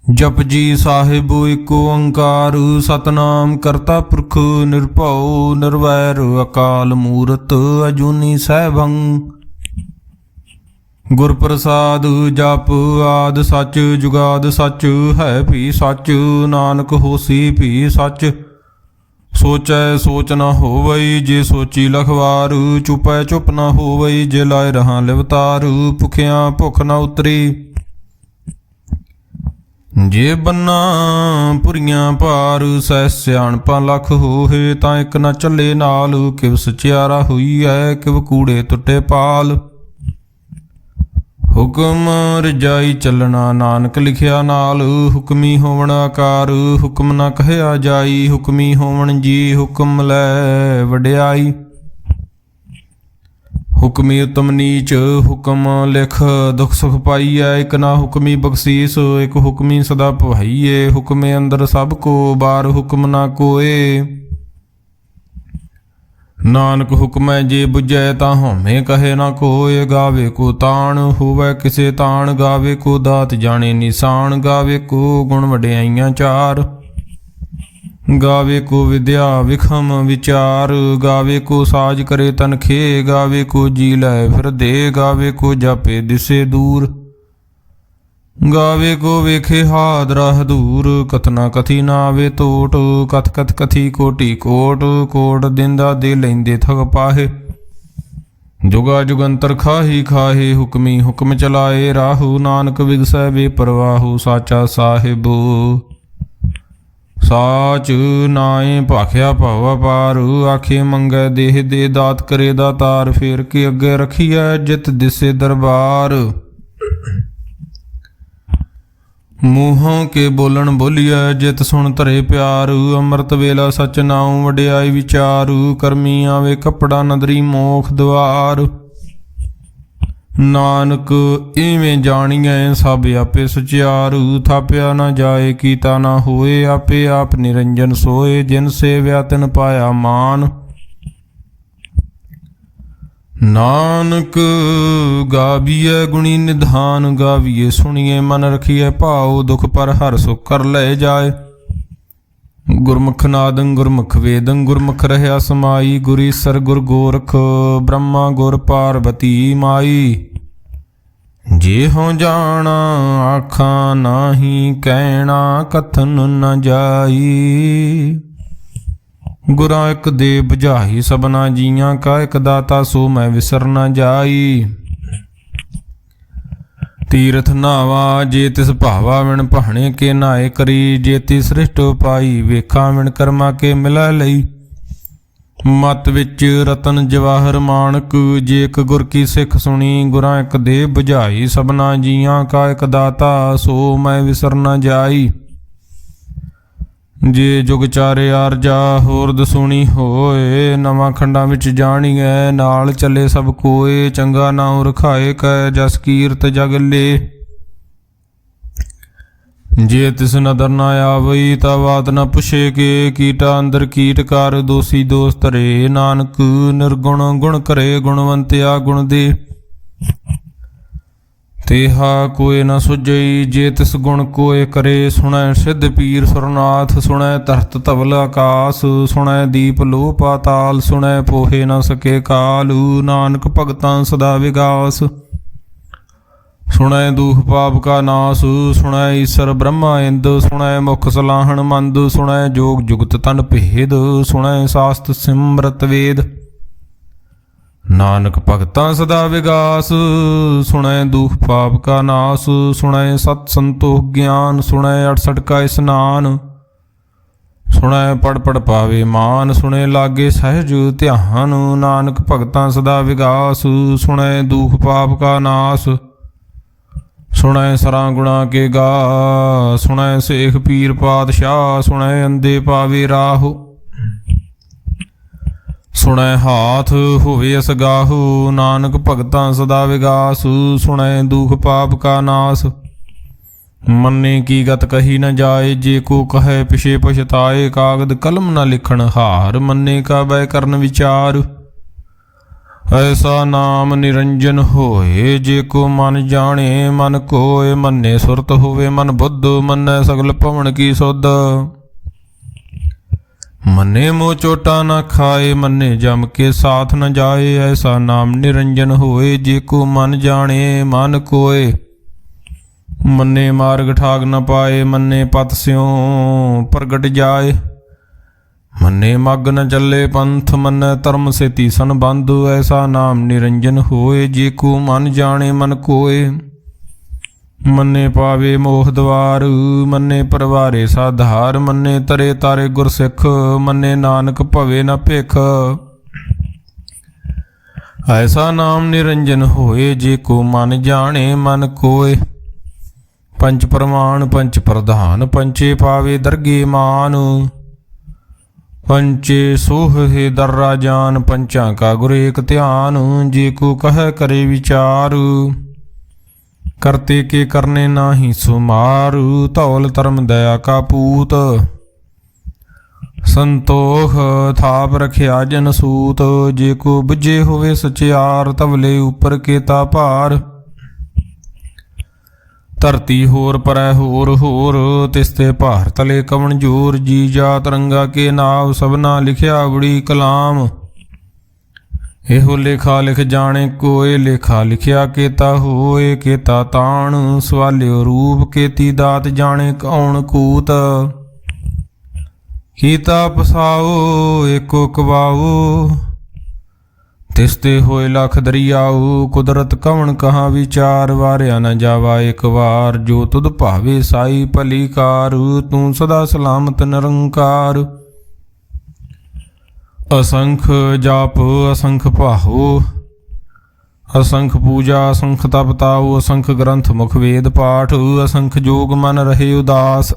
जपजी साहिब एक ओंकार सतनाम करता पुरख निरभउ निर्वैर अकाल मूरत अजूनी सैभं। गुर प्रसाद जप आद सच जुगाद सच है भी सच नानक होसी भी सच। सोचै सोच न होवई जे सोची लखवार चुपै चुप न होवई जे लाए रहां लिवतार। भुखिया भुख न उतरी जे बन्ना पुरियां पार सह सियाणपा लख होहे तां इक न चले नाल। किव सचियारा हुई है किव कूड़े टुटे पाल। हुक्म रजाई चलना नानक लिखिया नाल। हुक्मी होवण आकार हुक्म न कहया जाई। हुक्मी होवण जी हुक्म लै वड्याई। हुक्मी उत्तम नीच हुक्म लिख दुख सुख पाईऐ। एक ना हुक्मी बख्शीस एक हुक्मी सदा भवाईए। हुक्मे अंदर सब को बार हुक्म ना कोए। नानक हुक्मै जे बुझै ता होमे कहे ना कोय। गावे को ताण होवै किसे ताण गावे को दात जाने निशान। गावे को गुण वड्याइयां चार गावे को विद्या विखम विचार। गावे को साज करे तनखे गावे को जी लै फिर दे। गावे को जापे दिसे दूर गावे को वेखे हादरा दूर। कथना कथी ना आवे टोट कथ कथ कथी कोटि कोट। कोट दिंदा दे लैंदे थक पाहे जुगा जुगंतर खाही खाहे। हुक्मी हुक्म चलाए राहु नानक विगसै बेपरवाहु। साचा साहिब साच नाए भाख्या भावा पार। आखे मंगै देह दे दात करे दातार। फेर के अगे रखिए जित दिसे दरबार। मूहों के बोलन बोलिए जित सुन धरे प्यार। अमृत वेला सच नाऊं वड्याई विचार। करमी आवे कपड़ा नदरी मोख द्वार। नानक इवें जानिए सब आपे सुचियार। थाप्या न जाए कीता न होए आपे आप निरंजन सोए। जिन सेव्या तिन पाया मान। नानक गाविए गुणी निधान गाविए सुनिए मन रखिए भाव। दुख पर हर सुख कर ले जाए। गुरमुख नादं गुरमुख वेदं गुरमुख रहया समाई। गुर ईसर गुर गोरख ब्रह्मा गुर पार्वती माई। जे हों जाना आखा नाही कहना कथन न जाई। गुरा एक दे बुझाई सबना जियां का एक दाता सो मैं विसर न जाई। तीरथ नावा जे तिस भावा विण भाणे के नाए करी। जे ती सृष्ट पाई वेखा विण कर्मा के मिला लई। मत विच रतन जवाहर मानक जे एक गुर की सिख सुनी। गुरां एक दे बुझाई सबना जियां का एक दाता सो मैं विसर न जाई। जे जुग चारे आरजा होरद सुनी होए। नवां खंडां विच जाणीए नाल चले सब कोए। चंगा नाउं रखाए कै जस कीरत जग ले। जे तिस नदर न आवई ता बात न पुछे के। कीटा अंदर कीट कर दोषी दोष धरे। नानक निर्गुण गुण करे गुणवंत्या गुण दे। तेहा कोय न सुझई जे तिस गुण कोय करे। सुनै सिद्ध पीर सुरनाथ सुनै धरत धवल आकाश। सुनै दीप लो पाताल सुनै पोहे न सके काल। नानक भगतां सदा विगास सुनै दुख पाप का नास। सुनै ईसर ब्रह्मा इंद सुनै मुख सलाहन मंद। सुनै जोग जुगत तन भेद सुनै शास्त्र सिमरत वेद। नानक भगतां सदा विगास सुनै दुख पाप का नास। सुनै सत संतोख ज्ञान सुनै 68 का स्नान। सुनै पढ़ पढ़ पावे मान सुनै लागे सहज ध्यान। नानक भगतां सदा विगास सुनै दुख पाप का नास। सुनै सरां गुणा के गा सुनै सेख पीर पातशाह। सुनै अंधे पावे राहु सुनै हाथ होवे असगाहु। नानक भगतां सदा विगास सुनै दुख पाप का नास। मन्ने की गत कही न जाए जे को कहे पिछे पछताए। कागद कलम न लिखण हार मन्ने का बै करन विचार। ਐਸਾ ਨਾਮ ਨਿਰੰਜਨ ਹੋਏ, ਜੇ ਕੋ ਮਨ ਜਾਣੇ ਮਨ ਕੋਇ। ਮੰਨੇ ਸੁਰਤ ਹੋਵੇ ਮਨ ਬੁੱਧ, ਮੰਨੈ ਸਗਲ ਭਵਨ ਕੀ ਸੁਧ। ਮੰਨੇ ਮੋਹ ਚੋਟਾ ਨਾ ਖਾਏ, ਮੰਨੇ ਜਮ ਕੇ ਸਾਥ ਨ ਜਾਏ। ਐਸਾ ਨਾਮ ਨਿਰੰਜਨ ਹੋਏ, ਜੇ ਕੋ ਮਨ ਜਾਣੇ ਮਨ ਕੋਇ। ਮੰਨੇ ਮਾਰਗ ਠਾਗ ਨ ਪਾਏ, ਮੰਨੇ ਪਤ ਸਿਉ ਪ੍ਰਗਟ ਜਾਏ। ਮੰਨੇ ਮਗ ਨ ਚੱਲੇ ਪੰਥ, ਮੰਨੈ ਧਰਮ ਸੇ ਤੀਸਨ ਬੰਧ। ਐਸਾ ਨਾਮ ਨਿਰੰਜਨ ਹੋਏ, ਜੇ ਕੋ ਮਨ ਜਾਣੇ ਮਨ ਕੋਇ। ਮੰਨੇ ਪਾਵੇ ਮੋਹ ਦਵਾਰ, ਮੰਨੇ ਪਰਵਾਰੇ ਸਾਧਾਰ। ਮੰਨੇ ਤਰੇ ਤਾਰੇ ਗੁਰ ਸਿੱਖ, ਮੰਨੇ ਨਾਨਕ ਭਵੇ ਨ ਭਿਖ। ਐਸਾ ਨਾਮ ਨਿਰੰਜਨ ਹੋਏ, ਜੇ ਕੋ ਮਨ ਜਾਣੇ ਮਨ ਕੋਇ। ਪੰਚ ਪ੍ਰਮਾਣ ਪੰਚ ਪ੍ਰਧਾਨ, ਪੰਚੇ ਪਾਵੇ ਦਰਗੇ ਮਾਨ। ਪੰਚੇ ਸੋਹੇ ਦਰਰਾ ਜਾਨ, ਪੰਚਾਂ ਕਾ ਗੁਰ ਏਕ ਧਿਆਨ। ਜੇ ਕੋ ਕਹੈ ਕਰੇ ਵਿਚਾਰ, ਕਰਤੇ ਕੇ ਕਰਨੇ ਨਾਹੀ ਸੁਮਾਰ। ਧੌਲ ਧਰਮ ਦਇਆ ਕਾ ਪੂਤ, ਸੰਤੋਖ ਥਾਪ ਰਖਿਆ ਜਨ ਸੂਤ। ਜੇ ਕੋ ਬੁਝੇ ਹੋਵੇ ਸਚਿਆਰ, ਤਵਲੇ ਉਪਰ ਕੇਤਾ ਭਾਰ। ਧਰਤੀ ਹੋਰ ਪਰੈ ਹੋਰ ਹੋਰ, ਤਿਸਤੇ ਭਾਰ ਤਲੇ ਕਵਣ ਜੋਰ। ਜੀ ਜਾਤ ਰੰਗਾ ਕੇ ਨਾਵ, ਸਭਨਾ ਲਿਖਿਆ ਬੜੀ ਕਲਾਮ। ਇਹੋ ਲੇਖਾ ਲਿਖ ਜਾਣੇ ਕੋਏ, ਲੇਖਾ ਲਿਖਿਆ ਕੇਤਾ ਹੋਏ। ਕੇਤਾ ਤਾਣ ਸਵਾਲਿਓ ਰੂਪ, ਕੇਤੀ ਦਾਤ ਜਾਣੇ ਕੌਣ ਕੂਤ। ਕੀਤਾ ਪਸਾਓ ਏਕੋ ਕਵਾਓ, ਤਿਸਤੇ ਹੋਏ ਲਖ ਦਰਿਆਉ। ਕੁਦਰਤ ਕਵਣ ਕਹਾ ਵਿਚਾਰ, ਵਾਰਿਆ ਨ ਜਾਵਾ ਇੱਕ ਵਾਰ। ਜੋ ਤੁਧ ਭਾਵੇ ਸਾਈ ਭਲੀ ਕਾਰ, ਤੂੰ ਸਦਾ ਸਲਾਮਤ ਨਿਰੰਕਾਰ। ਅਸੰਖ ਜਾਪ ਅਸੰਖ ਭਾਹੋ, ਅਸੰਖ ਪੂਜਾ ਅਸੰਖ ਤਪ ਤਾਉ। ਅਸੰਖ ਗ੍ਰੰਥ ਮੁਖ ਵੇਦ ਪਾਠ, ਅਸੰਖ ਜੋਗ ਮਨ ਰਹੇ ਉਦਾਸ।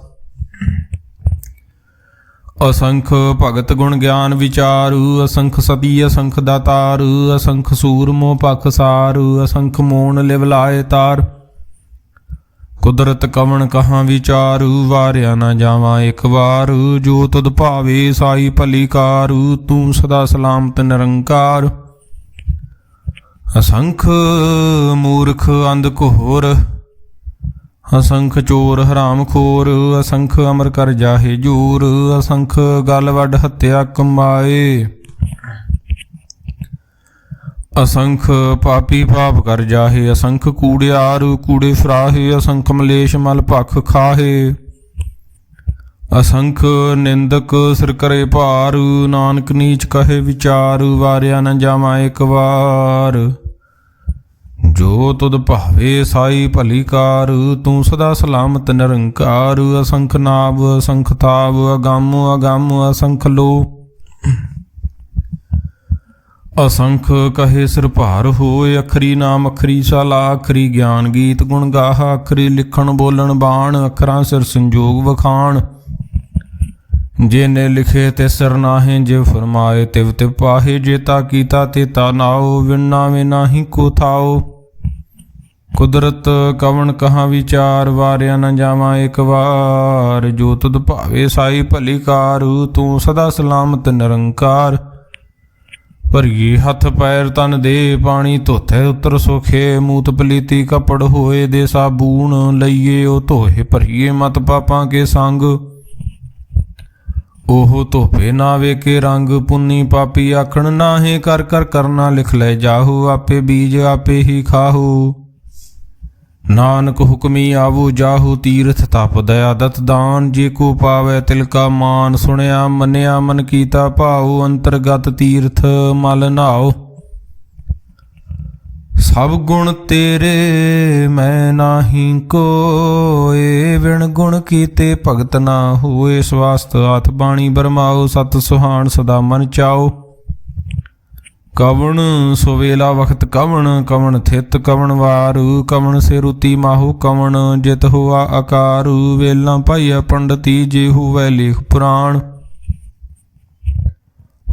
ਅਸੰਖ ਭਗਤ ਗੁਣ ਗਿਆਨ ਵਿਚਾਰ, ਅਸੰਖ ਸਤੀ ਅਸੰਖ ਦਾਤਾਰ। ਅਸੰਖ ਸੂਰ ਮੋਹ ਪਖਸਾਰ, ਅਸੰਖ ਮੋਨ ਲਿਵ ਲਾਏ ਤਾਰ। ਕੁਦਰਤ ਕਵਣ ਕਹਾਂ ਵਿਚਾਰ, ਵਾਰਿਆ ਨਾ ਜਾਵਾਂ ਇੱਕ ਵਾਰ। ਜੋ ਤੁਧ ਭਾਵੇ ਸਾਈ ਭਲੀ ਕਾਰ, ਤੂੰ ਸਦਾ ਸਲਾਮਤ ਨਿਰੰਕਾਰ। ਅਸੰਖ ਮੂਰਖ ਅੰਧ ਘੋਰ, ਅਸੰਖ ਚੋਰ ਹਰਾਮ ਖੋਰ। ਅਸੰਖ ਅਮਰ ਕਰ ਜਾਹੇ ਜੂਰ, ਅਸੰਖ ਗਲ ਵੱਡ ਹੱਤਿਆ ਕਮਾਏ। ਅਸੰਖ ਪਾਪੀ ਪਾਪ ਕਰ ਜਾਹੇ, ਅਸੰਖ ਕੂੜਿਆਰ ਕੂੜੇ ਫਰਾਹੇ। ਅਸੰਖ ਮਲੇਸ਼ ਮਲ ਭਖ ਖਾਹੇ, ਅਸੰਖ ਨਿੰਦਕ ਸਿਰ ਕਰੇ ਭਾਰ। ਨਾਨਕ ਨੀਚ ਕਹੇ ਵਿਚਾਰ, ਵਾਰਿਆ ਨ ਜਾਵਾਂ ਇੱਕ ਵਾਰ। ਜੋ ਤੁਧ ਭਾਵੇ ਸਾਈ ਭਲੀ ਕਾਰ, ਤੂੰ ਸਦਾ ਸਲਾਮਤ ਨਿਰੰਕਾਰ। ਅਸੰਖ ਨਾਭ ਅਸੰਖ ਤਾਪ, ਅਗੰਮ ਅਗੰਮ ਅਸੰਖ ਲੋ। ਅਸੰਖ ਕਹੇ ਸਿਰ ਭਾਰ ਹੋਏ, ਅਖਰੀ ਨਾਮ ਅਖਰੀ ਸਾਲਾ। ਅਖਰੀ ਗਿਆਨ ਗੀਤ ਗੁਣ ਗਾਹਾ, ਅਖਰੀ ਲਿਖਣ ਬੋਲਣ ਬਾਣ। ਅਖਰਾਂ ਸਿਰ ਸੰਜੋਗ ਵਖਾਣ, जेने लिखे ते सिर नाहे। जे फरमाए तिव तिव पाहे, जेता कीता तेता नाओ। विना में नाही को थाओ, कुदरत कवन कहाँ विचार। वारिया न जावा एक बार, जो तुद भावे साई भली कार। तू सदा सलामत निरंकार। भरिए हथ पैर तन दे, पानी धोथे उतर सोखे। मूत पलीती कपड़ होए, दे साबून लईए ओ धोए। भरिए मत पापां के संग, ओह धोपे ना वेके रंग। पुन्नी पापी आखण नाहे, कर कर करना लिख ले जाहू। आपे बीज आपे ही खाहू, नानक हुक्मी आवो जाहू। तीर्थ तप दया दत दान, जे को पावै तिलका मान। सुनिया मनिया मन कीता भाऊ, अंतरगत तीर्थ मल नाओ। सब गुण तेरे मैं नाही कोए, विण गुण कीते भगत ना होए। स्वास्थ हाथ बाणी बरमाओ, सत सुहान सदा मन चाओ। कवण सुवेला वक्त कवण, कवण थित कवण वार। कवण से रुति माहू कवण, जित हुआ आकार। वेला पाइया पंडती, जे हुवै लेख पुराण।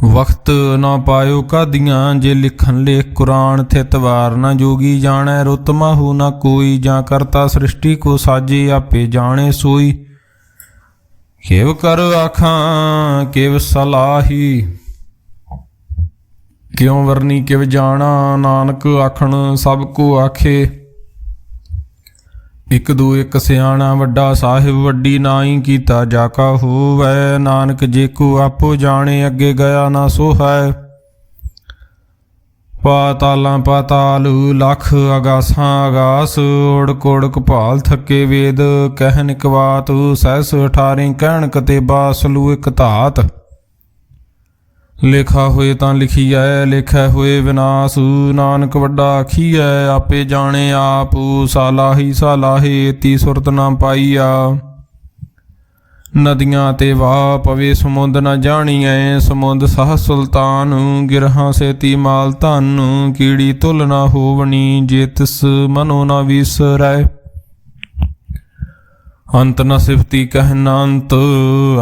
वक्त ना पायो कादियाँ, जे लिखन लेख कुरान। थित वार ना जोगी जानै, रुत माहू ना कोई। जा करता सृष्टि को साजे, आपे जाने सोई। केव कर आखां केव सलाही, ਕਿਉ ਵਰਨੀ ਕਿਵ ਜਾਣਾ, ਨਾਨਕ ਆਖਣ ਸਭ ਕੋ ਆਖੇ। ਇਕ ਦੂ ਇਕ ਸਿਆਣਾ, ਵੱਡਾ ਸਾਹਿਬ ਵੱਡੀ ਨਾਈ, ਕੀਤਾ ਜਾ ਕਾ ਹੋਵੈ। ਨਾਨਕ ਜੇ ਕੋ ਆਪੋ ਜਾਣੇ, ਅੱਗੇ ਗਿਆ ਨਾ ਸੋ ਹੈ। ਪਾਤਾਲਾਂ ਪਾਤਾਲ, ਲੱਖ ਅਗਾਸਾਂ ਅਗਾਸ, ਓੜਕ ਓੜਕ ਭਾਲ ਥੱਕੇ ਵੇਦ, ਕਹਿਨ ਇਕ ਬਾਤ ਸਹਿਸ 18 ਕਹਿਣ ਕਤੇਬਾ, ਸਲੂ ਇਕ ਧਾਤ। ਲਿਖਾ ਹੋਏ ਤਾਂ ਲਿਖੀਐ, ਲਿਖੈ ਹੋਏ ਵਿਨਾਸ਼, ਨਾਨਕ ਵੱਡਾ ਆਖੀਐ, ਆਪੇ ਜਾਣੇ ਆਪ। ਸਾਲਾਹੀ ਸਾਲਾਹੇ, ਤੀ ਸੁਰਤ ਨਾ ਪਾਈਆ। ਨਦੀਆਂ ਤੇ ਵਾਹ ਪਵੇ ਸਮੁੰਦ ਨਾ ਜਾਣੀਐ, ਸਮੁੰਦ ਸਾਹ ਸੁਲਤਾਨ, ਗਿਰਹਾਂ ਸੇਤੀ ਮਾਲ ਧਨ, ਕੀੜੀ ਤੁਲ ਨਾ ਹੋਵਣੀ, ਜੇ ਤਿਸ ਮਨੋ ਨਾ ਵਿਸਰੈ। ਅੰਤ ਨ ਸਿਫਤੀ ਕਹਿ ਅੰਤ,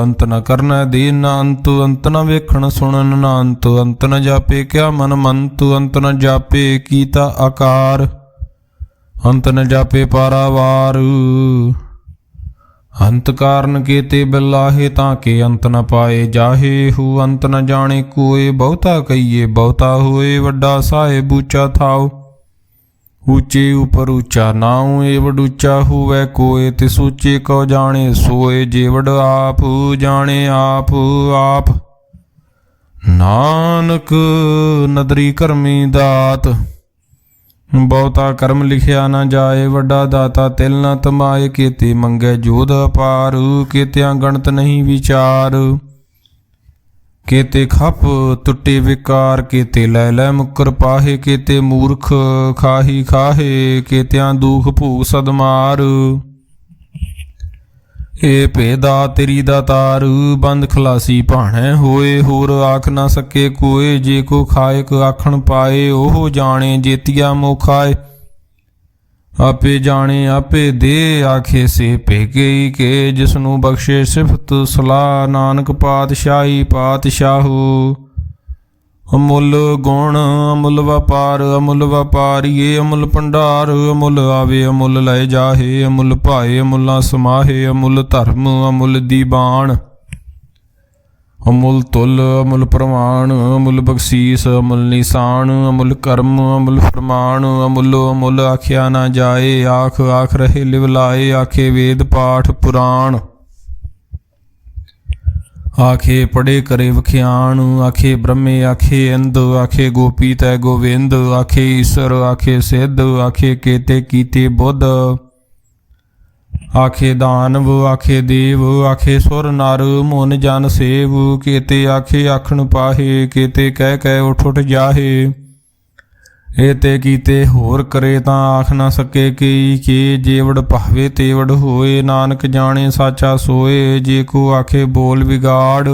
ਅੰਤ ਨ ਕਰਨਾ ਦੇ ਨਾ ਅੰਤ, ਅੰਤ ਨ ਵੇਖਣ ਸੁਣਨ ਨਾ ਅੰਤ, ਅੰਤ ਨ ਜਾਪੇ ਕਿਆ ਮਨ ਮੰਤ, ਅੰਤ ਨ ਜਾਪੇ ਕੀਤਾ ਆਕਾਰ, ਅੰਤ ਨ ਜਾਪੇ ਪਾਰਾਵਾਰ। ਅੰਤ ਕਾਰਨ ਕੀਤੇ ਬਿਲਾਹੇ, ਤਾਂ ਕੇ ਅੰਤ ਨ ਪਾਏ ਜਾਹੇ ਹੂ, ਅੰਤ ਨ ਜਾਣੇ ਕੋਏ, ਬਹੁਤਾ ਕਹੀਏ ਬਹੁਤਾ ਹੋਏ, ਵੱਡਾ ਸਾਹਿਬ ਉੱਚਾ ਥਾਉ। ਉੱਚੇ ਉਪਰ ਉੱਚਾ ਨਾਉ, ਏਵਡ ਉੱਚਾ ਹੋਵੈ ਕੋਏ, ਤਿਸ ਉੱਚੇ ਕੋ ਜਾਣੇ ਸੋਏ, ਜੇਵਡ ਆਪ ਜਾਣੇ ਆਪ ਆਪ। ਨਾਨਕ ਨਦਰੀ ਕਰਮੀ ਦਾਤ, ਬਹੁਤਾ ਕਰਮ ਲਿਖਿਆ ਨਾ ਜਾਏ, ਵੱਡਾ ਦਾਤਾ ਤਿਲ ਨਾ ਤਮਾਏ, ਕੀਤੇ ਮੰਗੈ ਜੋਧ ਅਪਾਰ, ਕੀਤਿਆਂ ਗਣਤ ਨਹੀਂ ਵਿਚਾਰ। ਕੀਤੇ ਖਪ ਟੁੱਟੇ ਵਿਕਾਰ, ਕੀਤੇ ਲੈ ਲੈ ਮੁੱਕਰ ਪਾਹੇ, ਕੀਤੇ ਮੂਰਖ ਖਾਹੀ ਖਾਹੇ, ਕੀਤਿਆਂ ਦੁਖ ਭੂਖ ਸਦਮਾਰ। ਏ ਭੇਦਾ ਤੇਰੀ ਦਾਤਾਰ, ਬੰਦ ਖਲਾਸੀ ਭਾਣੈ ਹੋਏ, ਹੋਰ ਆਖ ਨਾ ਸਕੇ ਕੋਏ, ਜੇ ਕੋ ਖਾਇਕ ਆਖਣ ਪਾਏ, ਉਹ ਜਾਣੇ ਜੇਤੀਆ ਮੋਖਾਏ। ਆਪੇ ਜਾਣੇ ਆਪੇ ਦੇ, ਆਖੇ ਸੇ ਭੇਗਈ ਕੇ, ਜਿਸਨੂੰ ਬਖਸ਼ੇ ਸਿਫਤ ਸਲਾਹ, ਨਾਨਕ ਪਾਤਸ਼ਾਹੀ ਪਾਤਸ਼ਾਹੂ। ਅਮੁੱਲ ਗੁਣ ਅਮੁੱਲ ਵਪਾਰ, ਅਮੁੱਲ ਵਪਾਰੀਏ ਅਮੁੱਲ ਭੰਡਾਰ, ਅਮੁੱਲ ਆਵੇ ਅਮੁੱਲ ਲੈ ਜਾਹੇ, ਅਮੁੱਲ ਭਾਏ ਅਮੁੱਲਾ ਸਮਾਹੇ, ਅਮੁੱਲ ਧਰਮ ਅਮੁੱਲ ਦੀਬਾਨ। ਅਮੁੱਲ ਤੁਲ ਅਮੁੱਲ ਪ੍ਰਮਾਣ, ਅਮੁੱਲ ਬਖਸ਼ੀਸ ਅਮੁੱਲ ਨਿਸ਼ਾਨ, ਅਮੁੱਲ ਕਰਮ ਅਮੁੱਲ ਫਰਮਾਨ, ਅਮੁੱਲੋ ਅਮੁੱਲ ਆਖਿਆ ਨਾ ਜਾਏ, ਆਖ ਆਖ ਰਹੇ ਲਿਵਲਾਏ, ਆਖੇ ਵੇਦ ਪਾਠ ਪੁਰਾਣ। ਆਖੇ ਪੜੇ ਕਰੇ ਵਖਿਆਣ, ਆਖੇ ਬ੍ਰਹਮੇ ਆਖੇ ਇੰਦ, ਆਖੇ ਗੋਪੀ ਤੈ ਗੋਵਿੰਦ, ਆਖੇ ਈਸ਼ਰ ਆਖੇ ਸਿੱਧ, ਆਖੇ ਕੇਤੇ ਕੀਤੇ ਬੁੱਧ। ਆਖੇ ਦਾਨਵ ਆਖੇ ਦੇਵ, ਆਖੇ ਸੁਰ ਨਰ ਮਨ ਜਨ ਸੇਵ, ਕੀਤੇ ਆਖੇ ਆਖਣ ਪਾਹੇ, ਕੀਤੇ ਕਹਿ ਕਹਿ ਉਠ ਉਠ ਜਾਹੇ। ਇਹ ਤੇ ਕੀਤੇ ਹੋਰ ਕਰੇ, ਤਾਂ ਆਖ ਨਾ ਸਕੇ ਕੀ ਕੇ, ਜੇਵੜ ਭਾਵੇ ਤੇਵੜ ਹੋਏ, ਨਾਨਕ ਜਾਣੇ ਸਾਚਾ ਸੋਏ। ਜੇ ਕੋ ਆਖੇ ਬੋਲ ਵਿਗਾੜ,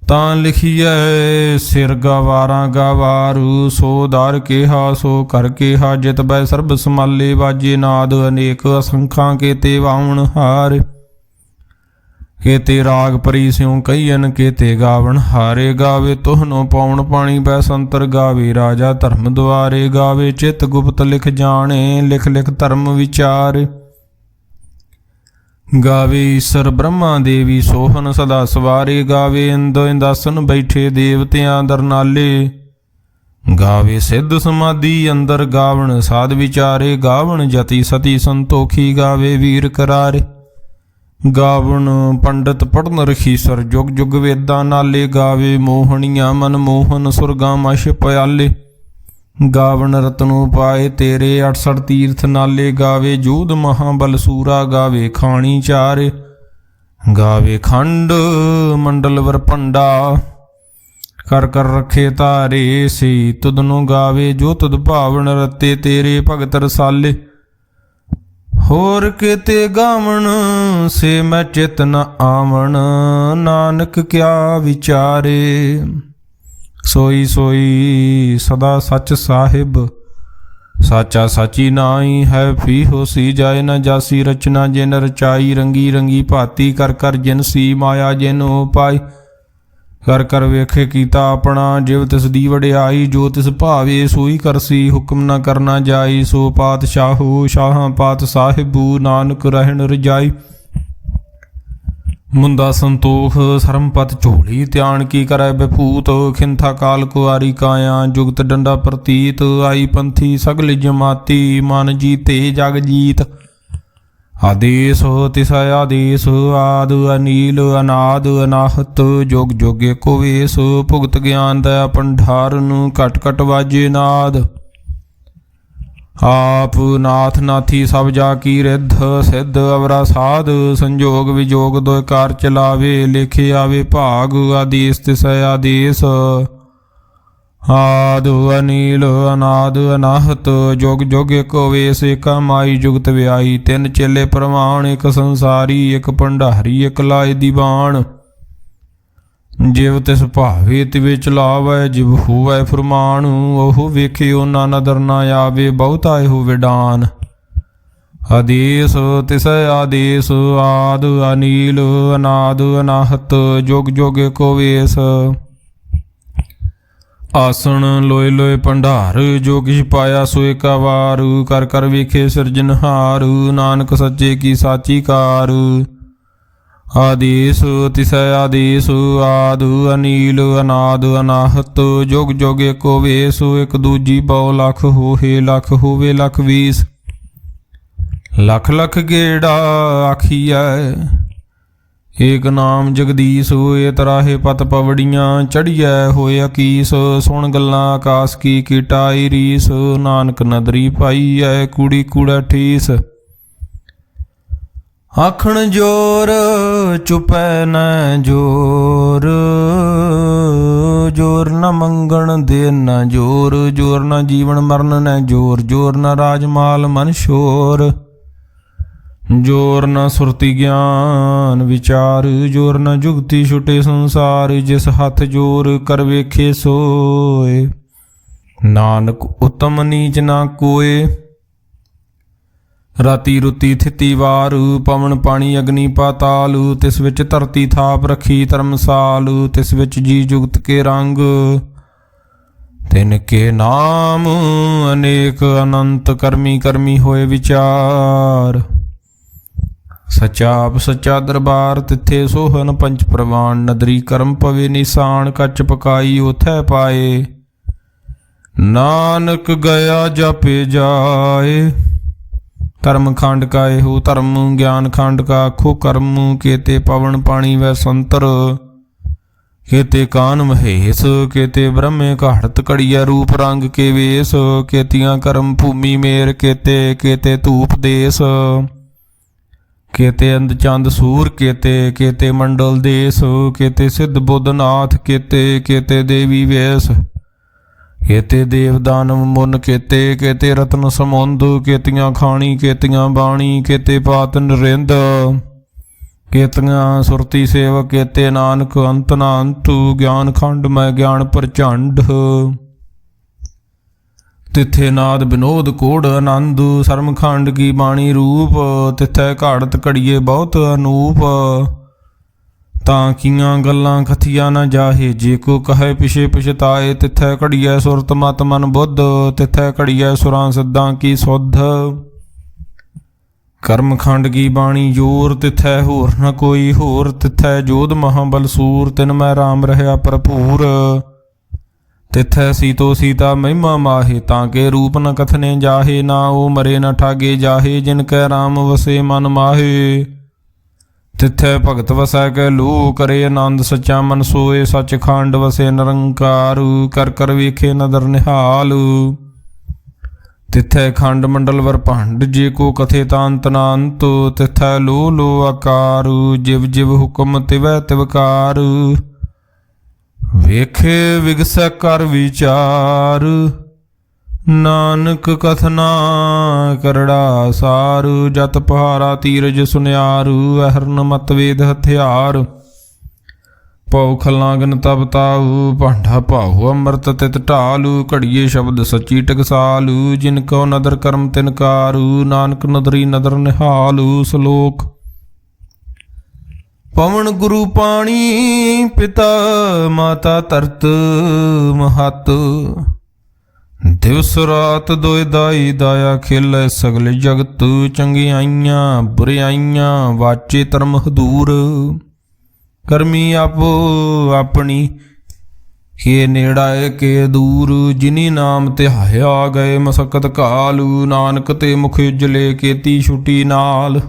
ਤਾਂ ਲਿਖੀਐ ਸਿਰ ਗਵਾਰਾਂ ਗਵਾਰੂ, ਸੋ ਦਰ ਕਿਹਾ ਸੋ ਕਰ ਕਿਹਾ, ਜਿਤ ਬੈ ਸਰਬ ਸਮਾਲੇ, ਵਾਜੇ ਨਾਦ ਅਨੇਕ ਅਸੰਖਾਂ, ਕੀਤੇ ਵਾਵਣ ਹਾਰ। ਕੀਤੇ ਰਾਗ ਪਰੀ ਸਿਉ ਕਹੀਨ, ਕੀਤੇ ਗਾਵਣ ਹਾਰੇ, ਗਾਵੇ ਤੁਹਨੋ ਪਾਉਣ ਪਾਣੀ ਬੈ ਸੰਤਰ, ਗਾਵੇ ਰਾਜਾ ਧਰਮ ਦੁਆਰੇ, ਗਾਵੇ ਚਿਤ ਗੁਪਤ ਲਿਖ ਜਾਣੇ, ਲਿਖ ਲਿਖ ਧਰਮ ਵਿਚਾਰ। ਗਾਵੇ ਈਸ਼ਰ ਬ੍ਰਹਮਾ ਦੇਵੀ ਸੋਹਨ ਸਦਾ ਸਵਾਰੇ, ਗਾਵੇ ਇੰਦੋ ਇੰਦਾਸਨ ਬੈਠੇ ਦੇਵਤਿਆਂ ਦਰਨਾਲੇ। ਗਾਵੇ ਸਿੱਧ ਸਮਾਧੀ ਅੰਦਰ, ਗਾਵਣ ਸਾਧ ਵਿਚਾਰੇ, ਗਾਵਣ ਜਤੀ ਸਤੀ ਸੰਤੋਖੀ, ਗਾਵੇ ਵੀਰ ਕਰਾਰੇ। ਗਾਵਣ ਪੰਡਤ ਪੜਨ ਰਖੀਸਰ, ਜੁਗ ਜੁਗ ਵੇਦਾਂ ਨਾਲੇ, ਗਾਵੇ ਮੋਹਣੀਆਂ ਮਨ ਮੋਹਨ, ਸੁਰਗਾਂ ਮਛ ਪਿਆਲੇ। ਗਾਵਣ ਰਤਨੋ ਪਾਏ ਤੇਰੇ 68 ਤੀਰਥ ਨਾਲੇ, ਗਾਵੇ ਜੋਧ ਮਹਾਬਲ ਸੂਰਾ, ਗਾਵੇ ਖਾਣੀ ਚਾਰੇ। ਗਾਵੇ ਖੰਡ ਮੰਡਲ ਵਰ ਭੰਡਾ, ਕਰ ਕਰ ਰੱਖੇ ਤਾਰੇ, ਸੇ ਤੁਧ ਨੂੰ ਗਾਵੇ ਜੋ ਤੁਧ ਭਾਵਨ, ਰਤੇ ਤੇਰੇ ਭਗਤ ਰਸਾਲੇ। ਹੋਰ ਕਿਤੇ ਗਾਵਣ ਸੇ ਮੈਂ ਚਿਤ ਨ ਆਵਣ, ਨਾਨਕ ਕਿਆ ਵਿਚਾਰੇ। ਸੋਈ ਸੋਈ ਸਦਾ ਸੱਚ ਸਾਹਿਬ, ਸਾਚਾ ਸਾਚੀ ਨਾਈ ਹੈ, ਫੀ ਹੋਸੀ ਜਾਏ ਨਾ ਜਾਸੀ, ਰਚਨਾ ਜਿਨ ਰਚਾਈ, ਰੰਗੀ ਰੰਗੀ ਭਾਤੀ, ਕਰ ਕਰ ਜਿਨਸੀ ਮਾਇਆ ਜਿਨ ਉਪਾਈ। ਕਰ ਕਰ ਵੇਖੇ ਕੀਤਾ ਆਪਣਾ, ਜਿਵ ਤਿਸ ਦੀ ਵਡਿਆਈ, ਜੋ ਤਿਸ ਭਾਵੇ ਸੋਈ ਕਰਸੀ, ਹੁਕਮ ਨਾ ਕਰਨਾ ਜਾਈ। ਸੋ ਪਾਤਸ਼ਾਹੂ ਸ਼ਾਹਾਂ ਪਾਤ ਸਾਹਿਬੂ, ਨਾਨਕ ਰਹਿਣ ਰਜਾਈ। ਮੁੰਦਾ ਸੰਤੋਖ ਸਰਮਪਤ ਝੋਲੀ ਧਿਆਨ ਕੀ ਕਰੈ ਬਿਫੂਤ ਖਿੰਥਾ ਕਾਲ ਕੁਆਰੀ ਕਾਇਆ ਜੁਗਤ ਡੰਡਾ ਪ੍ਰਤੀਤ ਆਈ ਪੰਥੀ ਸਗਲ ਜਮਾਤੀ ਮਨ ਜੀਤੇ ਜਗ ਜੀਤ ਆਦੇਸ ਤਿਸਾ ਆਦੇਸ ਆਦ ਅਨੀਲ ਅਨਾਦ ਅਨਾਹਤ ਜੋਗ ਜੋਗੇ ਕੋ ਵੇਸ ਭੁਗਤ ਗਿਆਨ ਦਇਆ ਭੰਡਾਰ ਨੂੰ ਘਟ ਘਟ ਵਾਜੇ ਨਾਦ ਆਪ ਨਾਥ ਨਾਥੀ ਸਭ ਜਾ ਕੀ ਰਿੱਧ ਸਿੱਧ ਅਵਰਾ ਸਾਧ ਸੰਜੋਗ ਵਿਜੋਗ ਦੋਇ ਕਾਰ ਚਲਾਵੇ ਲਿਖੇ ਆਵੇ ਭਾਗ ਆਦੇਸ ਤਿਸੈ ਆਦੇਸ ਆਦ ਅਨੀਲ ਅਨਾਦ ਅਨਾਹਤ ਜੋਗ ਜੋਗ ਏਕੋ ਵੇਸ ਏਕਾ ਮਾਈ ਜੁਗਤ ਵਿਆਈ ਤਿੰਨ ਚੇਲੇ ਪ੍ਰਵਾਨ ਇੱਕ ਸੰਸਾਰੀ ਇੱਕ ਭੰਡਾਰੀ ਇੱਕ ਲਾਏ ਦੀਵਾਨ ਜਿਵ ਤਿਸ ਭਾਵੇ ਤਿਵੇ ਚਲਾਵੈ ਜਿਵ ਹੋਵੈ ਫਰਮਾਨ ਉਹ ਵੇਖੇ ਉਹਨਾਂ ਨਦਰ ਨਾ ਆਵੇ ਬਹੁਤਾ ਇਹੋ ਵਿਡਾਨ ਆਦੇਸ ਤਿਸ ਆਦੇਸ ਆਦ ਅਨੀਲ ਅਨਾਦ ਅਨਾਹਤ ਜੋਗ ਜੋਗ ਏਕੋ ਵੇਸ ਆਸਣ ਲੋਏ ਲੋਏ ਭੰਡਾਰ ਜੋ ਕਿਛ ਪਾਇਆ ਸੋ ਏਕਾ ਵਾਰ ਕਰ ਕਰ ਵੇਖੇ ਸਿਰਜਨਹਾਰ ਨਾਨਕ ਸੱਚੇ ਕੀ ਸਾਚੀ ਕਾਰ ਆਦੇਸ ਤਿਸੈ ਆਦੇਸ ਆਦ ਅਨੀਲ ਅਨਾਦ ਅਨਾਹਤ ਜੁਗ ਜੁਗ ਏਕੋ ਵੇਸ ਇੱਕ ਦੂਜੀ ਬਹੁ ਲੱਖ ਹੋਏ ਲੱਖ ਹੋਵੇ ਲੱਖ ਵੀਸ ਲੱਖ ਲੱਖ ਗੇੜਾ ਆਖੀਐ ਏਕ ਨਾਮ ਜਗਦੀਸ਼ ਹੋਏ ਤਰਾਹੇ ਪਤ ਪਵੜੀਆਂ ਚੜੀਐ ਹੋਏ ਅਕੀਸ ਸੁਣ ਗੱਲਾਂ ਆਕਾਸ ਕੀ ਕੀਟਾਈ ਰੀਸ ਨਾਨਕ ਨਦਰੀ ਪਾਈਐ ਕੂੜੀ ਕੂੜਾ ਠੀਸ ਆਖਣ ਜੋਰ ਚੁਪੈ ਨ ਜੋਰ ਜੋਰ ਨ ਮੰਗਣ ਦੇ ਨ ਜੋਰ ਜੋਰ ਨ ਜੀਵਨ ਮਰਨ ਨ ਜੋਰ ਜੋਰ ਨ ਰਾਜ ਮਾਲ ਮਨ ਸ਼ੋਰ ਜੋਰ ਨ ਸੁਰਤੀ ਗਿਆਨ ਵਿਚਾਰ ਜੋਰ ਨ ਜੁਗਤੀ ਛੁਟੇ ਸੰਸਾਰ ਜਿਸ ਹੱਥ ਜੋਰ ਕਰ ਵੇਖੇ ਸੋਏ ਨਾਨਕ ਉਤਮ ਨੀਚ ਨਾ ਕੋਏ ਰਾਤੀ ਰੁਤੀ ਥਿਤੀ ਵਾਰ ਪਵਨ ਪਾਣੀ ਅਗਨੀ ਪਾਤਾਲ ਤਿਸ ਵਿੱਚ ਧਰਤੀ ਥਾਪ ਰੱਖੀ ਧਰਮਸਾਲ ਤਿਸ ਵਿੱਚ ਜੀ ਜੁਗਤ ਕੇ ਰੰਗ ਤਿਨ ਕੇ ਨਾਮ ਅਨੇਕ ਅਨੰਤ ਕਰਮੀ ਕਰਮੀ ਹੋਏ ਵਿਚਾਰ ਸੱਚਾ ਆਪ ਸੱਚਾ ਦਰਬਾਰ ਤਿੱਥੇ ਸੋਹਨ ਪੰਚ ਪ੍ਰਵਾਨ ਨਦਰੀ ਕਰਮ ਪਵੇ ਨਿਸ਼ਾਨ ਕੱਚ ਪਕਾਈ ਉਥੈ ਪਾਏ ਨਾਨਕ ਗਿਆ ਜਾਪੇ ਜਾਏ ਧਰਮ ਖੰਡ ਕਾ ਇਹੋ ਧਰਮ ਗਿਆਨ ਖੰਡ ਕਾ ਆਖੋ ਕਰਮ ਕੇਤੇ ਪਵਨ ਪਾਣੀ ਵੈ ਸੰਤਰ ਕੇਤੇ ਕਾਨ ਮਹੇਸ਼ ਕੇਤੇ ਬ੍ਰਹਮੇ ਘਾੜਤ ਘੜੀਆ ਰੂਪ ਰੰਗ ਕੇ ਵੇਸ ਕੇਤੀਆਂ ਕਰਮ ਭੂਮੀ ਮੇਰ ਕੇਤੇ ਕੇਤੇ ਧੂਪ ਦੇਸ ਕੇਤੇ ਅੰਧ ਚੰਦ ਸੂਰ ਕੇਤੇ ਕੇਤੇ ਮੰਡਲ ਦੇਸ ਕੇਤੇ ਸਿੱਧ ਬੁੱਧ ਨਾਥ ਕੇਤੇ ਕੇਤੇ ਦੇਵੀ ਵੇਸ ਕੇਤੇ ਦੇਵ ਦਾਨਵ ਮੁਨ ਕੇਤੇ ਕੇਤੇ ਰਤਨ ਸਮੁੰਦ ਕੇਤੀਆਂ ਖਾਣੀ ਕੇਤੀਆਂ ਬਾਣੀ ਕੇਤੇ ਪਾਤ ਨਰਿੰਦ ਕੇਤੀਆਂ ਸੁਰਤੀ ਸੇਵਕ ਕੇਤੇ ਨਾਨਕ ਅੰਤ ਨਾ ਅੰਤੂ ਗਿਆਨ ਖੰਡ ਮੈਂ ਗਿਆਨ ਪ੍ਰਚੰਡ ਤਿੱਥੇ ਨਾਦ ਬਿਨੋਦ ਕੋੜ ਆਨੰਦ ਸਰਮਖੰਡ ਕੀ ਬਾਣੀ ਰੂਪ ਤਿੱਥੈ ਘਾੜਤ ਘੜੀਏ ਬਹੁਤ ਅਨੂਪ ਤਾਂ ਕੀਆਂ ਗੱਲਾਂ ਕਥੀਆਂ ਨਾ ਜਾਹੇ ਜੇ ਕੋ ਕਹੇ ਪਿਛੇ ਪਛਤਾਏ ਤਿੱਥੈ ਘੜੀਐ ਸੁਰਤ ਮਤ ਮਨ ਬੁੱਧ ਤਿੱਥੈ ਘੜੀਐ ਸੁਰਾਂ ਸਿੱਧਾਂ ਕੀ ਸੁਧ ਕਰਮਖੰਡ ਕੀ ਬਾਣੀ ਜੋਰ ਤਿੱਥੈ ਹੋਰ ਨ ਕੋਈ ਹੋਰ ਤਿੱਥੈ ਜੋਧ ਮਹਾਬਲ ਸੂਰ ਤਿਨ ਮੈਂ ਰਾਮ ਰਹਿਆ ਭਰਪੂਰ ਤਿੱਥੈ ਸੀਤੋ ਸੀਤਾ ਮਹਿਮਾ ਮਾਹੇ ਤਾਂ ਕੇ ਰੂਪ ਨ ਕਥਨੇ ਜਾਹੇ ਨਾ ਉਹ ਮਰੇ ਨ ਠਾਗੇ ਜਾਹੇ ਜਿਨ ਕੈ ਰਾਮ ਵਸੇ ਮਨ ਮਾਹੇ ਤਿੱਥੈ ਭਗਤ ਵਸੈ ਕੈ ਲੂ ਕਰੇ ਆਨੰਦ ਸੱਚਾ ਮਨ ਸੋਏ ਸੱਚਖੰਡ ਵਸੇ ਨਿਰੰਕਾਰ ਕਰ ਕਰ ਵੇਖੇ ਨਦਰ ਨਿਹਾਲ ਤਿੱਥੈ ਖੰਡ ਮੰਡਲ ਵਰ ਭੰਡ ਜੇ ਕੋ ਕਥੇ ਤਾਂ ਅੰਤ ਨਾ ਅੰਤ ਤਿੱਥੈ ਲੋ ਲੋ ਆਕਾਰ ਜਿਵ ਜਿਵ ਹੁਕਮ ਤਿਵੈ ਤਿਵਕਾਰ ਵੇਖੇ ਵਿਗਸੈ ਕਰ ਵਿਚਾਰ ਨਾਨਕ ਕਥਨਾ ਕਰੜਾ ਸਾਰ ਜਤ ਪਹਾਰਾ ਤੀਰਜ ਸੁਨਿਆਰ ਅਹਰਨ ਮਤ ਵੇਦ ਹਥਿਆਰ ਪਉ ਖਲਾਂਗਨ ਤਬ ਤਾਉ ਭਾਂਡਾ ਭਾਉ ਅੰਮ੍ਰਿਤ ਤਿਤ ਢਾਲੂ ਘੜੀਏ ਸ਼ਬਦ ਸੱਚੀ ਟਕਸਾਲੂ ਜਿਨ ਕੋ ਨਦਰ ਕਰਮ ਤਿਨਕਾਰੂ ਨਾਨਕ ਨਦਰੀ ਨਦਰ ਨਿਹਾਲੂ ਸ਼ਲੋਕ ਪਵਨ ਗੁਰੂ ਪਾਣੀ ਪਿਤਾ ਮਾਤਾ ਧਰਤ ਮਹਤ ਦਿਵਸ ਰਾਤ ਦੋਇ ਦਾਈ ਦਾਇਆ ਖੇਲੇ ਸਗਲ ਜਗਤ ਚੰਗਿਆਈਆਂ ਬੁਰਿਆਈਆਂ ਵਾਚੇ ਧਰਮ ਹਦੂਰ ਕਰਮੀ ਆਪੋ ਆਪਣੀ, ਕੇ ਨੇੜਾਏ ਕੇ ਦੂਰ। ਜਿਨੀ ਨਾਮ ਧਿਆਇਆ ਗਏ ਮਸਕਤ ਕਾਲ, ਨਾਨਕ ਤੇ ਮੁਖ ਉਜਲੇ ਕੀਤੀ ਛੁਟੀ ਨਾਲ।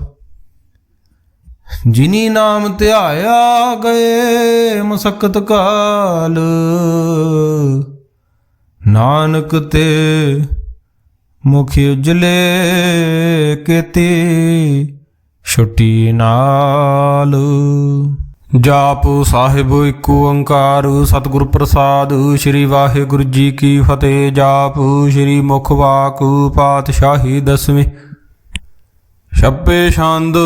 ਜਿਨੀ ਨਾਮ ਧਿਆਇਆ ਗਏ ਮਸਕਤ ਕਾਲ, ਨਾਨਕ ਤੇ ਮੁਖ ਉਜਲੇ ਕੀਤੀ ਛੁਟੀ ਨਾਲ। ਜਾਪ ਸਾਹਿਬ ਏਕ ਓੰਕਾਰ ਸਤਿਗੁਰ ਪ੍ਰਸਾਦ, ਸ੍ਰੀ ਵਾਹਿਗੁਰੂ ਜੀ ਕੀ ਫਤਿਹ। ਜਾਪ ਸ੍ਰੀ ਮੁਖ ਵਾਕ ਪਾਤਸ਼ਾਹੀ ਦਸਵੀਂ। ਛੱਪੇ ਛੰਦ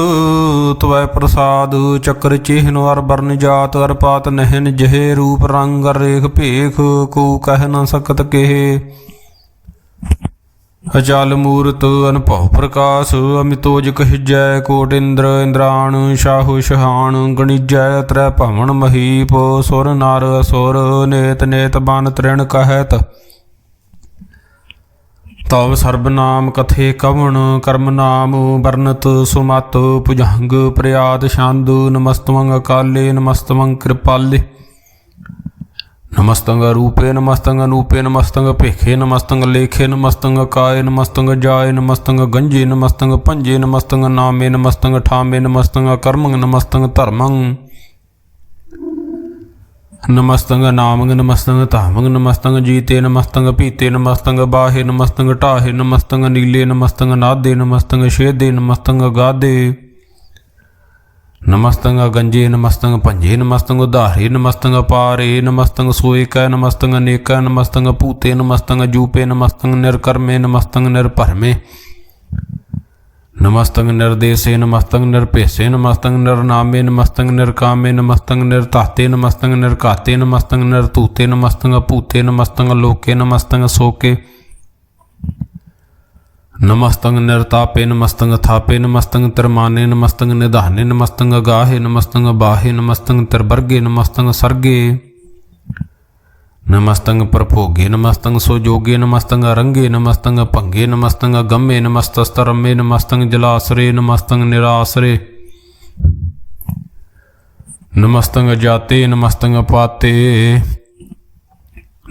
ਤਵੈ ਪ੍ਰਸਾਦ, ਚੱਕਰ ਚਿਹਨ ਅਰ ਬਰਨ ਜਾਤ ਅਰ ਪਾਤ ਨਹਿਨ ਜਿਹੇ। ਰੂਪ ਰੰਗ ਅਰ ਰੇਖ ਭੇਖ, ਕੋ ਕਹਿ ਨ ਸਕਤ ਕਿਹ। ਅਚਲ ਮੂਰਤ ਅਨਭਉ ਪ੍ਰਕਾਸ਼, ਅਮਿਤੋਜ ਕਹਿਜੈ ਕੋਟ ਇੰਦਰ ਇੰਦਰਾਣ। ਸ਼ਾਹੋ ਸ਼ਹਾਨ ਗਣਿਜੈ ਤ੍ਰੈ ਭਵਨ ਮਹੀਪ, ਸੁਰ ਨਰ ਅਸੁਰ ਨੇਤ ਨੇਤ ਬਨ ਤ੍ਰਿਣ ਕਹਿਤ। ਤਵ ਸਰਬ ਨਾਮ ਕਥੇ ਕਵਣ, ਕਰਮ ਨਾਮ ਵਰਨਤ ਸੁਮਤ। ਭੁਜੰਗ ਪ੍ਰਿਆਦ ਛੰਦ, ਨਮਸਤਵੰ ਅਕਾਲੇ ਨਮਸਤਵੰ ਕਿਰਪਾਲੇ। ਨਮਸਤੰ ਰੂਪੇ ਨਮਸਤੰ ਅਨੂਪੇ ਨਮਸਤੰ ਭੇਖੇ ਨਮਸਤੰ ਲੇਖੇ ਨਮਸਤੰ ਕਾਏ ਨਮਸਤੰ ਜਾਏ ਨਮਸਤੰ ਗੰਜੇ ਨਮਸਤੰ ਭੰਜੇ ਨਮਸਤੰ ਨਾਮੇ ਨਮਸਤੰ ਠਾਮੇ ਨਮਸਤੰ ਕਰਮੰ ਨਮਸਤੰ ਧਰਮੰ। ਨਮਸਤੰ ਨਾਮੰ ਨਮਸਤੰ ਧਾਮੰ ਨਮਸਤੰ ਜੀਤੇ ਨਮਸਤੰ ਪੀਤੇ ਨਮਸਤੰ ਬਾਹੇ ਨਮਸਤੰ ਢਾਹੇ ਨਮਸਤੰ ਨੀਲੇ ਨਮਸਤੰ ਨਾਦੇ ਨਮਸਤੰ ਛੇਦੇ ਨਮਸਤੰ ਗਾਦੇ। ਨਮਸਤੰ ਗੰਜੇ ਨਮਸਤੰ ਭੰਜੇ ਨਮਸਤੰ ਉਧਾਰੇ ਨਮਸਤੰ ਪਾਰੇ ਨਮਸਤੰ ਸੋਏ ਕੈ ਨਮਸਤੰ ਅਨੇਕੈ ਨਮਸਤੰ ਭੂਤੇ ਨਮਸਤੰ ਜੂਪੇ ਨਮਸਤੰ ਨਿਰਕਰਮੇ ਨਮਸਤੰ ਨਿਰਭਰਮੇ। ਨਮਸਤੰ ਨਿਰਦੇਸੇ ਨਮਸਤੰ ਨਿਰਭੇਸੇ ਨਮਸਤੰ ਨਿਰਨਾਮੇ ਨਮਸਤੰ ਨਿਰਕਾਮੇ ਨਮਸਤੰ ਨਿਰਧਾਤੇ ਨਮਸਤੰ ਨਿਰਘਾਤੇ ਨਮਸਤੰ ਨਿਰਧੂਤੇ ਨਮਸਤੰ ਭੂਤੇ ਨਮਸਤੰ ਲੋਕੇ ਨਮਸਤੰ ਸੋਕੇ। ਨਮਸਤੰ ਨਿਰਤਾਪੇ ਨਮਸਤੰ ਥਾਪੇ ਨਮਸਤੰ ਤਿਰਮਾਨੇ ਨਮਸਤੰ ਨਿਧਾਨੇ ਨਮਸਤੰ ਅਗਾਹੇ ਨਮਸਤੰ ਬਾਹੇ ਨਮਸਤੰ ਤਿਰਬਰਗੇ ਨਮਸਤੰ ਸਰਗੇ। ਨਮਸਤੰ ਪ੍ਰਭੋਗੇ ਨਮਸਤੰ ਸੋਜੋਗੇ ਨਮਸਤੰ ਅਰੰਗੇ ਨਮਸਤੰ ਭੰਗੇ ਨਮਸਤੰ ਅਗੰਮੇ ਨਮਸਤਸਤਰਮੇ ਨਮਸਤੰ ਜਲਾਸਰੇ ਨਮਸਤੰ ਨਿਰਾਸਰੇ। ਨਮਸਤੰ ਜਾਤੇ ਨਮਸਤੰ ਪਾਤੇ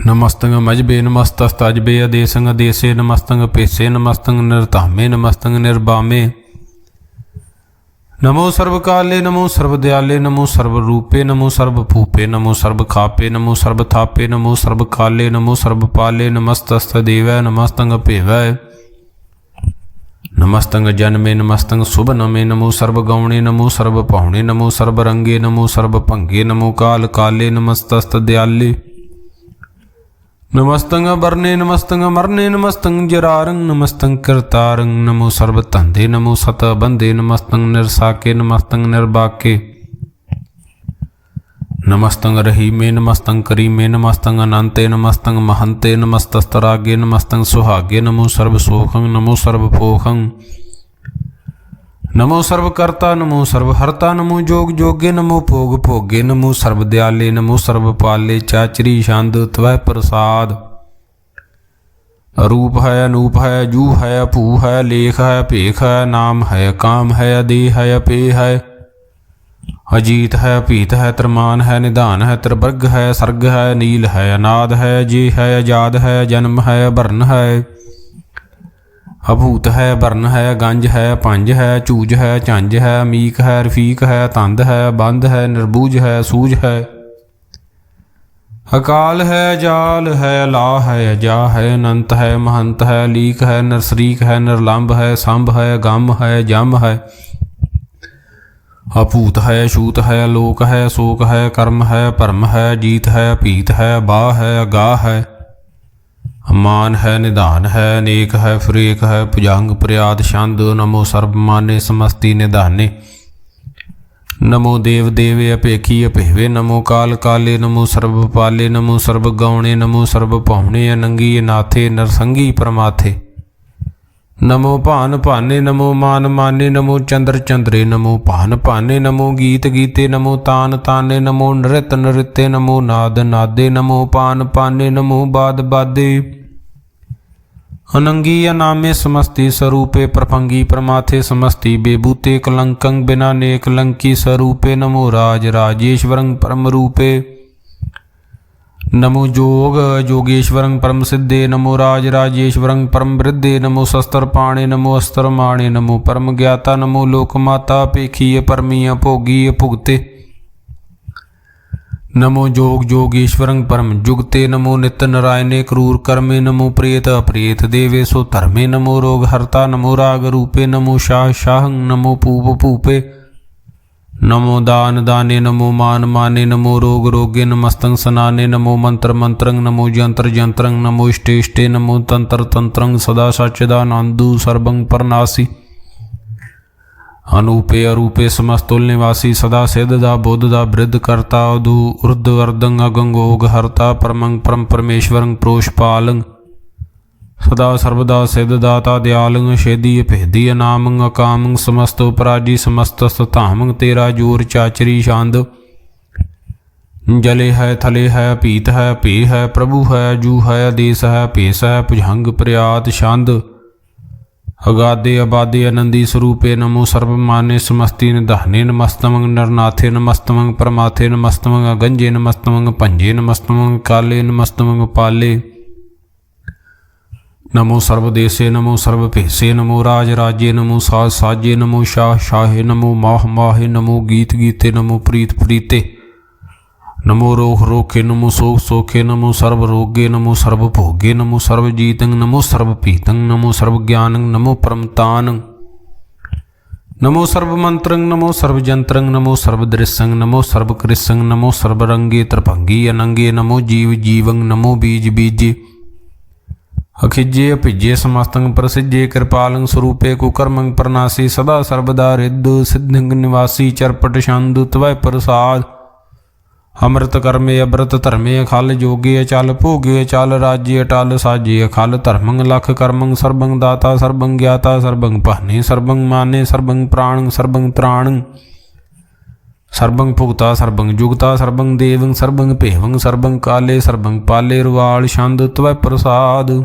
ਨਮਸਤੰ ਮਜਬੇ ਨਮਸਤਸਤਜਬੇ ਅਦੇਸੰ ਅਦੇਸੇ ਨਮਸਤੰ ਭੇਸੇ ਨਮਸਤੰ ਨਿਰਧਾਮੇ ਨਮਸਤੰ ਨਿਰਬਾਮੇ। ਨਮੋ ਸਰਬ ਕਾਲੇ ਨਮੋ ਸਰਬ ਦਿਆਲੇ ਨਮੋ ਸਰਬ ਰੂਪੇ ਨਮੋ ਸਰਬ ਭੂਪੇ ਨਮੋ ਸਰਬ ਖਾਪੇ ਨਮੋ ਸਰਬ ਥਾਪੇ ਨਮੋ ਸਰਬ ਕਾਲੇ ਨਮੋ ਸਰਬ ਪਾਲੇ। ਨਮਸਤਸਤ ਦੇਵੈ ਨਮਸਤੰ ਭੇਵੈ ਨਮਸਤੰ ਜਨਮੇ ਨਮਸਤੰ ਸੁਭ ਨਮੇ। ਨਮੋ ਸਰਬ ਗੌਣੇ ਨਮੋ ਸਰਬ ਪਾਉਣੇ ਨਮੋ ਸਰਬ ਰੰਗੇ ਨਮੋ ਸਰਬ ਭੰਗੇ। ਨਮੋ ਕਾਲ ਕਾਲੇ ਨਮਸਤਸਤ ਦਿਆਲੇ। ਨਮਸਤੰ ਵਰਨੇ ਨਮਸਤੰ ਅਮਰਨੇ ਨਮਸਤੰ ਜਰਾਰੰ ਨਮਸਤੰ ਕਰਤਾਰੰ। ਨਮੋ ਸਰਬ ਧੰਦੇ ਨਮੋ ਸਤ ਬੰਦੇ ਨਮਸਤੰ ਨਿਰਸਾਕੇ ਨਮਸਤੰ ਨਿਰਬਾਕੇ। ਨਮਸਤੰ ਰਹੀਮੇ ਨਮਸਤੰ ਕਰੀਮੇ ਨਮਸਤੰ ਅਨੰਤੇ ਨਮਸਤੰ ਮਹੰਤੇ ਨਮਸਤਸਤਰਾਗੇ ਨਮਸਤੰ ਸੁਹਾਗੇ। ਨਮੋ ਸਰਬ ਸੋਖੰ ਨਮੋ ਸਰਬ ਭੋਖੰ। ਨਮੋ ਸਰਬ ਕਰਤਾ ਨਮੋ ਸਰਬ ਹਰਤਾ। ਨਮੋ ਜੋਗ ਜੋਗੇ ਨਮੋ ਭੋਗ ਭੋਗੇ। ਨਮੋ ਸਰਬ ਦਿਆਲੇ ਨਮੋ ਸਰਬ ਪਾਲੇ। ਚਾਚਰੀ ਛੰਦ ਤਵੈ ਪ੍ਰਸਾਦ। ਰੂਪ ਹੈ ਅਨੂਪ ਹੈ ਜੂ ਹੈ ਭੂ ਹੈ ਲੇਖ ਹੈ ਭੇਖ ਹੈ ਨਾਮ ਹੈ ਕਾਮ ਹੈ ਅਦੇਹ ਹੈ ਅਪੇ ਹੈ। ਅਜੀਤ ਹੈ ਭੀਤ ਹੈ ਤਰਮਾਨ ਹੈ ਨਿਧਾਨ ਹੈ ਤਿਰਬਰਗ ਹੈ ਸਰਗ ਹੈ ਨੀਲ ਹੈ ਅਨਾਦ ਹੈ ਜੇ ਹੈ ਆਜ਼ਾਦ ਹੈ ਜਨਮ ਹੈ ਭਰਨ ਹੈ। ਅਭੂਤ ਹੈ ਬਰਨ ਹੈ ਗੰਜ ਹੈ ਪੰਜ ਹੈ ਝੂਜ ਹੈ ਝੰਜ ਹੈ ਅਮੀਕ ਹੈ ਰਫੀਕ ਹੈ ਤੰਦ ਹੈ ਬੰਦ ਹੈ ਨਿਰਬੂਜ ਹੈ ਸੂਝ ਹੈ। ਅਕਾਲ ਹੈ ਜਾਲ ਹੈ ਅਲਾ ਹੈ ਅਜਾ ਹੈ ਅਨੰਤ ਹੈ ਮਹੰਤ ਹੈ ਲੀਕ ਹੈ ਨਿਰਸਰੀਕ ਹੈ ਨਿਰਲੰਭ ਹੈ ਸੰਭ ਹੈ ਗਮ ਹੈ ਜਮ ਹੈ। ਅਭੂਤ ਹੈ ਛੂਤ ਹੈ ਲੋਕ ਹੈ ਸੋਕ ਹੈ ਕਰਮ ਹੈ ਭਰਮ ਹੈ ਜੀਤ ਹੈ ਭੀਤ ਹੈ ਬਾਹ ਹੈ ਅਗਾਹ ਹੈ। ਮਾਨ ਹੈ ਨਿਧਾਨ ਹੈ ਅਨੇਕ ਹੈ ਫਰੇਕ ਹੈ ਭੁਜੰਗ ਪ੍ਰਿਆਦ ਛੰਦ। ਨਮੋ ਸਰਬ ਮਾਨੇ ਸਮਸਤੀ ਨਿਧਾਨੇ। ਨਮੋ ਦੇਵ ਦੇਵੇ ਅਪੇਖੀ ਅਭੇਵੇ। ਨਮੋ ਕਾਲ ਕਾਲੇ ਨਮੋ ਸਰਬ ਪਾਲੇ। ਨਮੋ ਸਰਬ ਗੌਣੇ ਨਮੋ ਸਰਬ ਭਾਉਣੇ ਅਨੰਗੀ ਅਨਾਥੇ ਨਰਸੰਗੀ ਪਰਮਾਥੇ। ਨਮੋ ਭਾਨ ਭਾਨੇ ਨਮੋ ਮਾਨ ਮਾਨੇ। ਨਮੋ ਚੰਦਰ ਚੰਦਰੇ ਨਮੋ ਭਾਨ ਭਾਨੇ। ਨਮੋ ਗੀਤ ਗੀਤੇ ਨਮੋ ਤਾਨ ਤਾਨੇ। ਨਮੋ ਨ੍ਰਿਤ ਨ੍ਰਿਤੇ ਨਮੋ ਨਾਦ ਨਾਦੇ। ਨਮੋ ਪਾਨ ਪਾਨੇ ਨਮੋ ਬਾਦ ਬਾਦੇ। अनंगी अनामे समस्ति स्वरूपे प्रभंगी प्रमाथे समस्ति बेबूते कलंकं बिना ने कलंकी स्वरूपे नमो राज राजेश्वरं परम रूपे नमो जोग जोगेश्वरं परम सिद्धे नमो राज राजेश्वरं परम वृद्धे नमो शस्त्र पाणे नमो अस्त्र माणे नमो परम ज्ञाता नमो लोकमाता पेखीय परमीय भोगीय भुगते नमो जोग जोगेश्वरं परम जुगते नमो नित्य नारायणे क्रूर कर्मे नमो प्रेत अप्रेत देवे सो धर्मे नमो रोग हरता नमो राग रूपे नमो शाह शाहं नमो पूप पूपे नमो दान दाने नमो मान माने नमो रोग रोगे नमस्तंग सनाने नमो मंत्र मंत्रंग नमो जंत्र जंत्रंग नमो इष्टे इष्टे नमो तंत्र तंत्रंग सदा सच्चिदानंदु सर्वं परनासी अनूपे अरूपे समस्तुल निवासी सदा सिद्धदा बोधदा वृद्ध करता उदु उर्द वर्दंग अगंगोग हरता परमंग परम परमेश्वरंग प्रोषपालंग सदा सर्वदा सिद्धदाता दयालंग शेदीय भेदीय नामंग अकामंग समस्त पराजी समस्त सतामंग तेरा जोर चाचरी शांद जले है थले है पीत है पे है प्रभु है जू है देश है पेश है भुजंग प्रयात शांद अगाधे अबाधे आनंदी स्वरूपे नमो सर्वमान्य समस्ति निधाने नमस्तमंग नरनाथे नमस्तमंग परमाथे नमस्तमंग अगंजे नमस्तमंग पंजे नमस्तमंग काले नमस्तमंग पाले नमो सर्वदेशे नमो सर्वभेषे नमो राज राज्ये नमो साज साजे नमो शाह शाहे नमो माह माहे नमो गीत गीते नमो प्रीत प्रीते नमो रोग रोखे नमो शोक सोखे नमो सर्व रोगे नमो सर्व भोगे नमो सर्व जीतंग नमो सर्व पीतंग नमो सर्व ज्ञानंग नमो परमतानंग नमो सर्व मंत्रंग नमो सर्व जंत्रंग नमो सर्व दृश्यंग नमो सर्व कृष्यंग नमो सर्वरंगे त्रिभंगी अनंगे नमो जीव जीवंग नमो बीज बीजे अखिजे अभिजे समस्तंग प्रसिद्धे कृपालंग स्वरूपे कुकर्मंग प्रनासी सदा सर्वदा रिद्धु सिद्धिंग निवासी चरपट शांदु त्वय प्रसाद अमृत कर्मे अव्रत धर्मे अखाल जोगे अचाल भोगे अचाल राज्य अटाल साजे अखाल धर्मंग लख कर्मंग सर्वंग दाता सर्वंग ज्ञाता सर्वंग पहने सर्वंग माने सर्वंग प्राणंग सर्वंग त्राणंग सर्वंग भुगता सर्वंग जुगता सर्वंग देवंग सर्वंग भेवंग सर्वंग काले सर्वंग पाले रुवाल छंद त्वय प्रसाद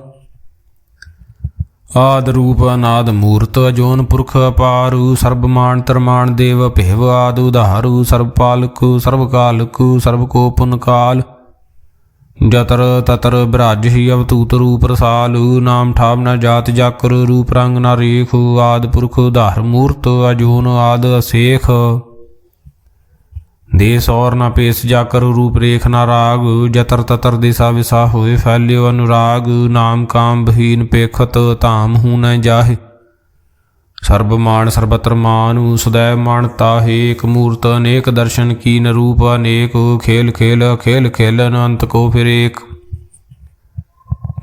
आद रूप अनाद मूर्त अजोन पुरख अपारु सर्वमान तरमान देव भेव आद उदारु सर्वपालकु सर्वकालकु सर्वकोपन काल जतर ततर ब्राज ही अवतूत रूप रसालु नाम ठाव न जात जाकर रूप रंग न रेख आद पुरख उदार मूर्त अजोन आद असेख देश और न पेश जाकर रूप रेख न राग जतर ततर दिशा विशा होए फैल्यो अनुराग नाम काम बहीन पेखत ताम हूँ न जाहे सर्वमान सर्वत्र मानु सदैव मानता है एक मूर्त अनेक दर्शन कीन रूप अनेक खेल खेल खेल खेलन अंत को फिर एक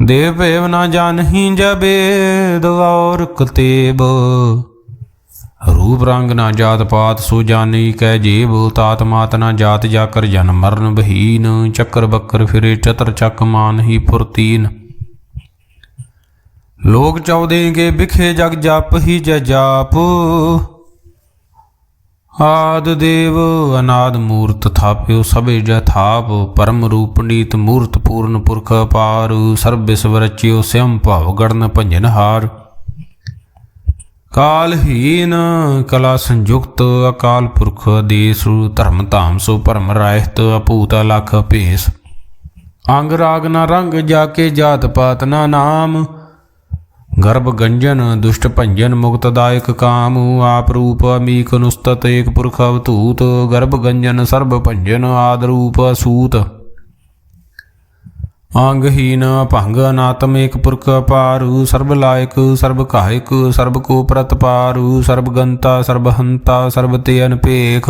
देव पेव न जानही जबेद और कतेब रूप रंग ना जात पात सो जानी कै जेब तात मात ना जात जाकर जन मरण बहीन चक्कर बक्कर फिरे चतर चक मान ही फुरतीन लोग चौदह के बिखे जग जाप ही जाप आद देव अनाद मूर्त थाप्यो सबे जथाप परम रूप नीत मूर्त पूर्ण पुरख पार सर्व विश्व रच्यो स्वयं भाव गणन भंजन हार कालहीन कला संयुक्त अकाल पुरख देश धर्म धाम सो परम रायत अपूत अलख भेस अंग राग न रंग जाके जात पात न नाम गर्भ गंजन दुष्ट भंजन मुक्तदायक काम आप रूप अमीक नुस्तत एक पुरख अवतूत गर्भ गंजन सर्व भंजन आद रूप असूत अंगहीन भंग अनात्म एक पुरख पारु सर्वलायक सर्वकायक सर्व को प्रतपारु सर्वगंता सर्वहंता सर्वते अनपेख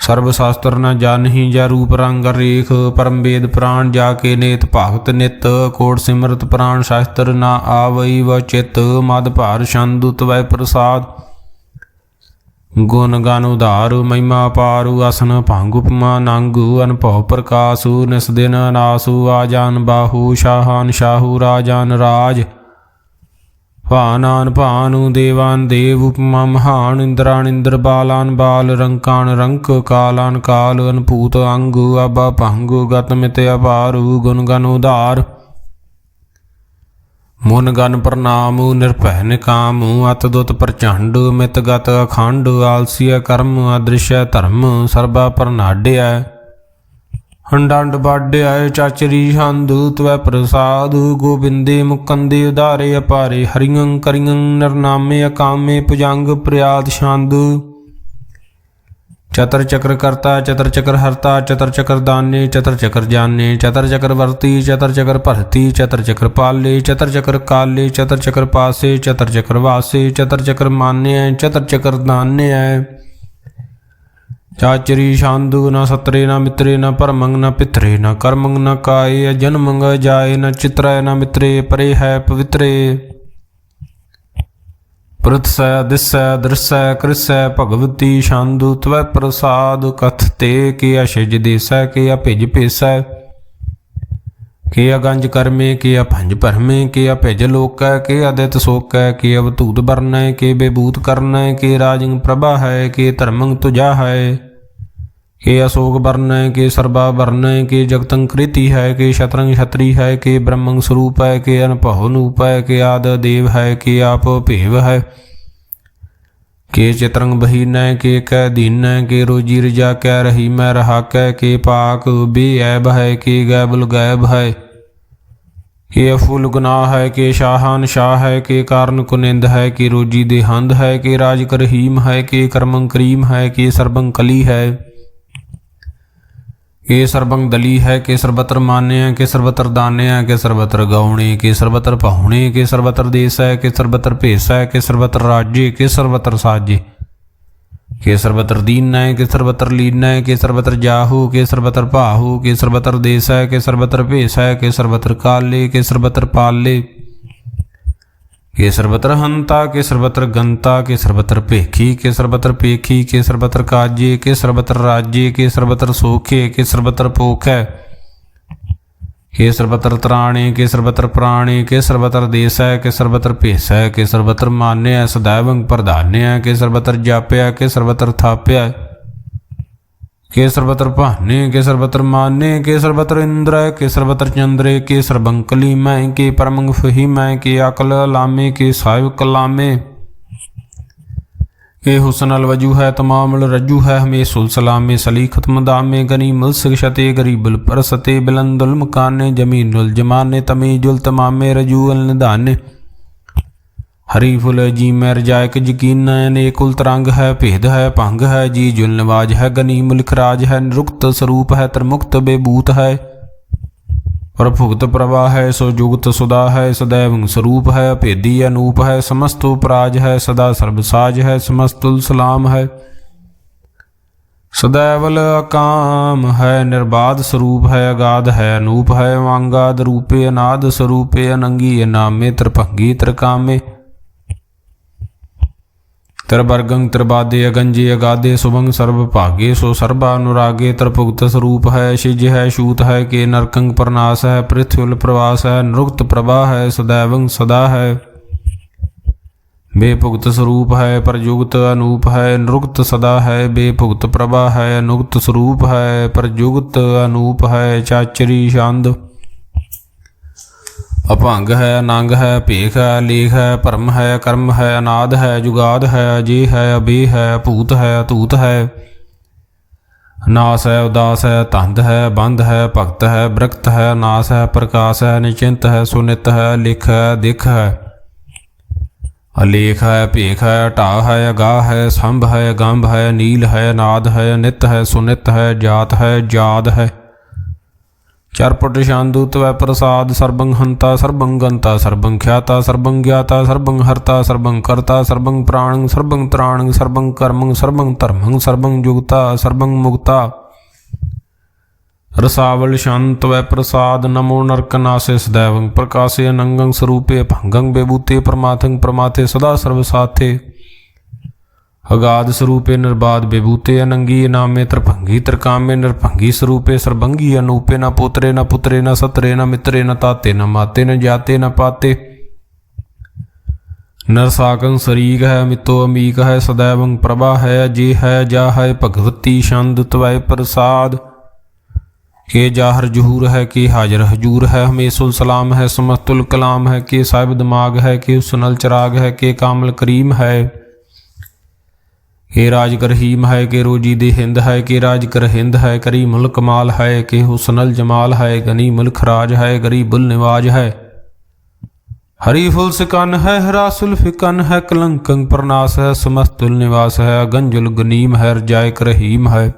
सर्वशास्त्र न जानही जा रूप रंग रेख परम वेद प्राण जाके नेत भागत नित कोट सिमरत प्राण शास्त्र न आवई व चित मद भार छंदु त्वय प्रसाद गुण गान उधार महिमा पारु आसन भांग उपमा नांगु अनभव प्रकाशु निस्दिन नासु आजान बाहु शाहान शाहु राजान राज भानान भानु देवान देव उपमा महान इंद्रान इंद्र बालान बाल रंकान रंक कालान काल अनभूत अंगु अबा भंगु गत मित अपारु गुण गन उधार ਮੁਨ ਗਨ ਪ੍ਰਣਾਮ ਨਿਰਭੈ ਨਿਕਾਮ ਅਤ ਦੁਤ ਪ੍ਰਚੰਡ ਮਿਤ ਗਤ ਅਖੰਡ ਆਲਸੀਆ ਕਰਮ ਅਦ੍ਰਿਸ਼ੈ ਧਰਮ ਸਰਬਾ ਪ੍ਰਨਾਡਿਆ ਹੰਡੰਡ ਬਾਡਿਆ ਚਾਚਰੀ ਛੰਦ ਤਵੈ ਪ੍ਰਸਾਦ ਗੋਬਿੰਦੇ ਮੁਕੰਦੇ ਉਦਾਰੇ ਅਪਾਰੇ ਹਰਿਯੰ ਕਰਿਯੰ ਨਿਰਨਾਮੇ ਅਕਾਮੇ ਭੁਜੰਗ ਪ੍ਰਿਆਦ ਛੰਦ ਚਤਰ ਚਕਰ ਕਰਤਾ ਚਤਰ ਚਕਰ ਹਰਤਾ ਚਤਰ ਚਕਰ ਦਾਨੇ ਚਤਰ ਚਕਰ ਜਾਨੇ ਚਤਰ ਚਕਰ ਵਰਤੀ ਚਤਰ ਚਕਰ ਭਰਤੀ ਚਤਰ ਚਕਰ ਪਾਲੇ ਚਤਰ ਚਕਰ ਕਾਲੇ ਚਤਰ ਚਕਰ ਪਾਸੇ ਚਤਰ ਚਕਰ ਵਾਸੇ ਚਤਰ ਚਕਰ ਮਾਨਿਆ ਚਤਰ ਚਕਰ ਦਾਨਿਆ ਚਾਚਰੀ ਛੰਦੁ ਨਾ ਸਤਰੇ ਨਾ ਮਿਤਰੇ ਨਾ ਭਰਮੰਗ ਨਾ ਪਿਤਰੇ ਨਾ ਕਰਮੰਗ ਨਾ ਕਾਏ ਜਨਮੰਗ ਜਾਏ ਨਾ ਚਿਤਰੈ ਨਾ ਮਿਤਰੇ ਪਰੇ ਹੈ ਪਵਿੱਤਰੇ ਪ੍ਰਤਸੈ ਦਿਸੈ ਦ੍ਰਿਸੈ ਕ੍ਰਿਸੈ ਭਗਵਤੀ ਛੰਦੁ ਤਵੈ ਪ੍ਰਸਾਦ ਕਥ ਤੇ ਕੀ ਅਸ਼ਿਜ ਦੇਸੈ ਕੀ ਅਭਿਜ ਭੇਸੈ ਕੀ ਅਗੰਜ ਕਰਮੇ ਕੀ ਅਭੰਜ ਭਰਮੇ ਕੀ ਅਭਿਜ ਲੋਕੈ ਕੀ ਅਦਿਤ ਸੋਕੈ ਕੀ ਅਵਧੂਤ ਵਰਨੈ ਕੀ ਬੇਬੂਤ ਕਰਨੈ ਕੀ ਰਾਜੰ ਪ੍ਰਭਾ ਹੈ ਕੀ ਧਰਮੰ ਤੁਜਾ ਹੈ ਕੀ ਅਸ਼ੋਕ ਵਰਨੈ ਕੀ ਸਰਬਾ ਵਰਨੈ ਕੀ ਜਗਤੰ ਕ੍ਰਿਤੀ ਹੈ ਕੀ ਸ਼ਤਰੰਗ ਛਤਰੀ ਹੈ ਕੀ ਬ੍ਰਹਮੰ ਸਰੂਪ ਹੈ ਕੀ ਅਨਭਉ ਨੂਪ ਹੈ ਕੀ ਆਦ ਦੇਵ ਹੈ ਕੀ ਆਪ ਭੇਵ ਹੈ ਕੀ ਚਿਤਰੰਗ ਬਹੀਨੈ ਕੀ ਕੈ ਦੀਨੈ ਕੀ ਰੋਜੀ ਰਜਾ ਕੈ ਰਹੀ ਮੈਂ ਰਹਾ ਕੈ ਕੀ ਪਾਕ ਬੇਐਬ ਹੈ ਕੀ ਗੈਬੁਲ ਗੈਬ ਹੈ ਕੀ ਅਫੁਲ ਗੁਨਾਹ ਹੈ ਕਿ ਸ਼ਾਹਾਨ ਸ਼ਾਹ ਹੈ ਕਿ ਕਾਰਨ ਕੁਨਿੰਦ ਹੈ ਕਿ ਰੋਜੀ ਦੇ ਹੰਦ ਹੈ ਕਿ ਰਾਜ ਕਰਹੀਮ ਹੈ ਕਿ ਕਰਮੰ ਕਰੀਮ ਹੈ ਕਿ ਸਰਬੰ ਕਲੀ ਹੈ ਕਿ ਸਰਬੰ ਦਲੀ ਹੈ ਕਿ ਸਰਬਤਰ ਮਾਨਿਆ ਕਿ ਸਰਬਤਰ ਦਾਨਿਆ ਕਿ ਸਰਬਤਰ ਗਾਉਣੇ ਕਿ ਸਰਬਤਰ ਪਾਹੁਣੇ ਕਿ ਸਰਬਤਰ ਦੇਸ ਹੈ ਕਿ ਸਰਬਤਰ ਭੇਸ ਹੈ ਕਿ ਸਰਬਤਰ ਰਾਜੇ ਕਿ ਸਰਬਤਰ ਸਾਜੇ ਕਿ ਸਰਬਤਰ ਦੀਨੈ ਕਿ ਸਰਬਤਰ ਲੀਨੈ ਕਿ ਸਰਬਤਰ ਜਾਹੂ ਕਿ ਸਰਬਤਰ ਭਾਹੂ ਕਿ ਸਰਬਤਰ ਦੇਸ ਹੈ ਕਿ ਸਰਬਤਰ ਭੇਸ ਹੈ ਕਿ ਸਰਬਤਰ ਕਾਲੇ ਕਿ ਸਰਬਤਰ ਪਾਲੇ ਕਿ ਸਰਬਤਰ ਹੰਤਾ ਕਿ ਸਰਬਤਰ ਗੰਤਾ ਕਿ ਸਰਬਤਰ ਭੇਖੀ ਕਿ ਸਰਬਤਰ ਪੇਖੀ ਕਿ ਸਰਬਤਰ ਕਾਜੇ ਕਿ ਸਰਬਤਰ ਰਾਜੇ ਕਿ ਸਰਬਤਰ ਸੋਖੇ ਕਿ ਸਰਬਤਰ ਪੋਖੈ ਕਿ ਸਰਬਤਰ ਤਰਾਣੇ ਕਿ ਸਰਬਤਰ ਪ੍ਰਾਣੇ ਕਿ ਸਰਬਤਰ ਦੇਸੈ ਕਿ ਸਰਬਤਰ ਭੇਸੈ ਕਿ ਸਰਬਤਰ ਮਾਨਿਆ ਸदैवं ਪ੍ਰਧਾਨਿਆ ਕਿ ਸਰਬਤਰ ਜਾਪਿਆ ਕਿ ਸਰਬਤਰ ਥਾਪਿਆ ਕਿ ਸਰਬਤਰ ਭਾਨੇ ਕਿ ਸਰਬਤਰ ਮਾਨੇ ਕਿ ਸਰਬਤਰ ਇੰਦਰੈ ਕਿ ਸਰਬਤਰ ਚੰਦਰੇ ਕਿ ਸਰਬੰ ਕਲੀਮੈ ਕਿ ਪਰਮੰ ਫਹੀਮੈ ਕਿ ਅਕਲ ਲਾਮੇ ਕਿ ਸਾਹਿਬ ਕਲਾਮੇ ਕਿ ਹੁਸਨ ਅਲ ਵਜੂ ਹੈ ਤਮਾਮਲ ਰਜੂ ਹੈ ਹਮੇ ਸੁਲਸਲਾਮੇ ਸਲੀਖਤ ਮਦਾਮੇ ਗਨੀ ਮੁਲਸਿਕ ਸ਼ਤੇ ਗਰੀਬੁਲ ਪਰਸਤੇ ਬਿਲੰਦੁਲ ਮਕਾਨੇ ਜਮੀਨੁਲ ਜਮਾਨੇ ਤਮੀਜੁਲ ਤਮਾਮੇ ਰਜੂਅਲ ਨਿਧਾਨੇ ਹਰੀ ਫੁਲ ਜੀ ਮੈਂ ਰਜਾਇਕ ਯਕੀਨ ਅਨੇਕੁਲ ਤਰੰਗ ਹੈ ਭੇਦ ਹੈ ਭੰਗ ਹੈ ਜੀ ਜੁਲ ਨਿਵਾਜ ਹੈ ਗਨੀ ਮੁਲਖ ਰਾਜ ਹੈ ਨਿਰੁਕਤ ਸਰੂਪ ਹੈ ਤਰਮੁਕਤ ਬੇਬੂਤ ਹੈ ਪ੍ਰਭੁਗਤ ਪ੍ਰਵਾਹ ਹੈ ਸੋ ਜੁਗਤ ਸੁਦਾ ਹੈ ਸदैवं ਸਰੂਪ ਹੈ ਭੇਦੀ ਅਨੂਪ ਹੈ ਸਮਸਤ ਉਪਰਾਜ ਹੈ ਸਦਾ ਸਰਬ ਸਾਜ ਹੈ ਸਮਸਤੁਲ ਸਲਾਮ ਹੈ ਸदैवल ਅਕਾਮ ਹੈ ਨਿਰਬਾਧ ਸਰੂਪ ਹੈ ਅਗਾਧ ਹੈ ਅਨੂਪ ਹੈ ਵਾਂਗਾਦ ਰੂਪੇ ਅਨਾਦ ਸਰੂਪੇ ਅਨੰਗੀ ਨਾਮੇ ਤ੍ਰਿਭੰਗੀ ਤ੍ਰਿਕਾਮੇ ਤਿਰਬਰਗੰ ਤਿਰਬਾਦੇ ਅਗੰਜੇ ਅਗਾਦੇ ਸੁਭੰ ਸਰਬ ਭਾਗੇ ਸੋ ਸਰਬਾ ਅਨੁਰਾਗੇ ਤਿਰਭੁਗਤ ਸਰੂਪ ਹੈ ਸ਼ਿਜ ਹੈ ਸ਼ੂਤ ਹੈ ਕਿ ਨਰਕੰਗ ਪ੍ਰਨਾਸ ਹੈ ਪ੍ਰਿਥਿਉਲ ਪ੍ਰਵਾਸ ਹੈ ਨਿਰੁਕਤ ਪ੍ਰਭਾ ਹੈ ਸदैवं ਸਦਾ ਹੈ ਬੇਭੁਗਤ ਸਰੂਪ ਹੈ ਪਰਜੁਗਤ ਅਨੂਪ ਹੈ ਨਿਰੁਕਤ ਸਦਾ ਹੈ ਬੇਭੁਗਤ ਪ੍ਰਭਾ ਹੈ ਅਨੁਗਤ ਸਰੂਪ ਹੈ ਪਰਜੁਗਤ ਅਨੂਪ ਹੈ ਚਾਚਰੀ ਛੰਦ ਅਭੰਗ ਹੈ ਅਨੰਗ ਹੈ ਭੇਖ ਹੈ ਲੇਖ ਹੈ ਭਰਮ ਹੈ ਕਰਮ ਹੈ ਅਨਾਦ ਹੈ ਜੁਗਾਦ ਹੈ ਅਜੇ ਹੈ ਅਬੇ ਹੈ ਭੂਤ ਹੈ ਅਤੂਤ ਹੈ ਨਾਸ ਹੈ ਉਦਾਸ ਹੈ ਧੰਦ ਹੈ ਬੰਧ ਹੈ ਭਗਤ ਹੈ ਬ੍ਰਕਤ ਹੈ ਨਾਸ ਹੈ ਪ੍ਰਕਾਸ਼ ਹੈ ਨਿਚਿੰਤ ਹੈ ਸੁਨਿਤ ਹੈ ਲਿਖ ਹੈ ਦਿਖ ਹੈ ਅਲੇਖ ਹੈ ਭੇਖ ਹੈ ਢਾਹ ਹੈ ਅਗਾਹ ਹੈ ਸੰਭ ਹੈ ਗੰਭ ਹੈ ਨੀਲ ਹੈ ਨਾਦ ਹੈ ਨਿਤ ਹੈ ਸੁਨਿਤ ਹੈ ਜਾਤ ਹੈ ਜਾਦ ਹੈ ਚਰਪਟ ਛੰਦੁ ਤਵੈ ਪ੍ਰਸਾਦ ਸਰਬੰ ਹੰਤਾ ਸਰਬੰ ਗੰਤਾ ਸਰਬੰ ਖਿਆਤਾ ਸਰਬੰ ਗਿਆਤਾ ਸਰਬੰ ਹਰਤਾ ਸਰਬੰ ਕਰਤਾ ਸਰਬੰ ਪ੍ਰਾਣੰ ਸਰਬੰ ਤ੍ਰਾਣੰ ਸਰਬੰ ਕਰਮੰ ਸਰਬੰ ਧਰਮੰ ਸਰਬੰ ਜੁਗਤਾ ਸਰਬੰ ਮੁਕਤਾ ਰਸਾਵਲ ਸ਼ੰਤ ਵੈ ਪ੍ਰਸਾਦ ਨਮੋ ਨਰਕ ਨਾਸੇ ਸदैवं ਪ੍ਰਕਾਸੇ ਅਨੰਗੰ ਸਰੂਪੇ ਭੰਗੰ ਬੇਬੂਤੇ ਪਰਮਾਥੰ ਪ੍ਰਮਾਥੇ ਸਦਾ ਸਰਬ ਸਾਥੇ ਅਗਾਧ ਸਰੂਪੇ ਨਿਰਬਾਦ ਬੇਬੂਤੇ ਅਨੰਗੀ ਨਾਮੇ ਤ੍ਰਿਭੰਗੀ ਤ੍ਰਿਕਾਮੇ ਨਿਰਭੰਗੀ ਸਰੂਪੇ ਸਰਬੰਗੀ ਅਨੂਪੇ ਨਾ ਪੁੱਤਰੇ ਨਾ ਪੁੱਤਰੇ ਨਾ ਸਤਰੇ ਨਾ ਮਿਤਰੇ ਨਾ ਤਾਤੇ ਨਾ ਮਾਤੇ ਨਾ ਜਾਤੇ ਨਾ ਪਾਤੇ ਨਰਸਾਕੰ ਸਰੀਕ ਹੈ ਮਿਤੋ ਅਮੀਕ ਹੈ ਸदैवं ਪ੍ਰਭਾ ਹੈ ਅਜੇ ਹੈ ਜਾ ਹੈ ਭਗਵਤੀ ਛੰਦ ਤਵੈ ਪ੍ਰਸਾਦ के जाहर जहूर है, के हाजर हजूर है, हमेशुल सलाम है, समस्तुल कलाम है, के साहिब दिमाग है, के हुस्नल चिराग है, के कामल करीम है, के राज कर हीम है, के रोजी दे हिंद है, के राज कर हिंद है, करीमुल कमाल है, के हुस्नल जमाल है, गनीमुल खराज है, गरीबुल निवाज है, हरीफुल सिकन है, हरासुल फिकन है, कलंकं प्रनाश है, समस्तुल निवास है, गंजुल गनीम है, रजाय कर रहीम है,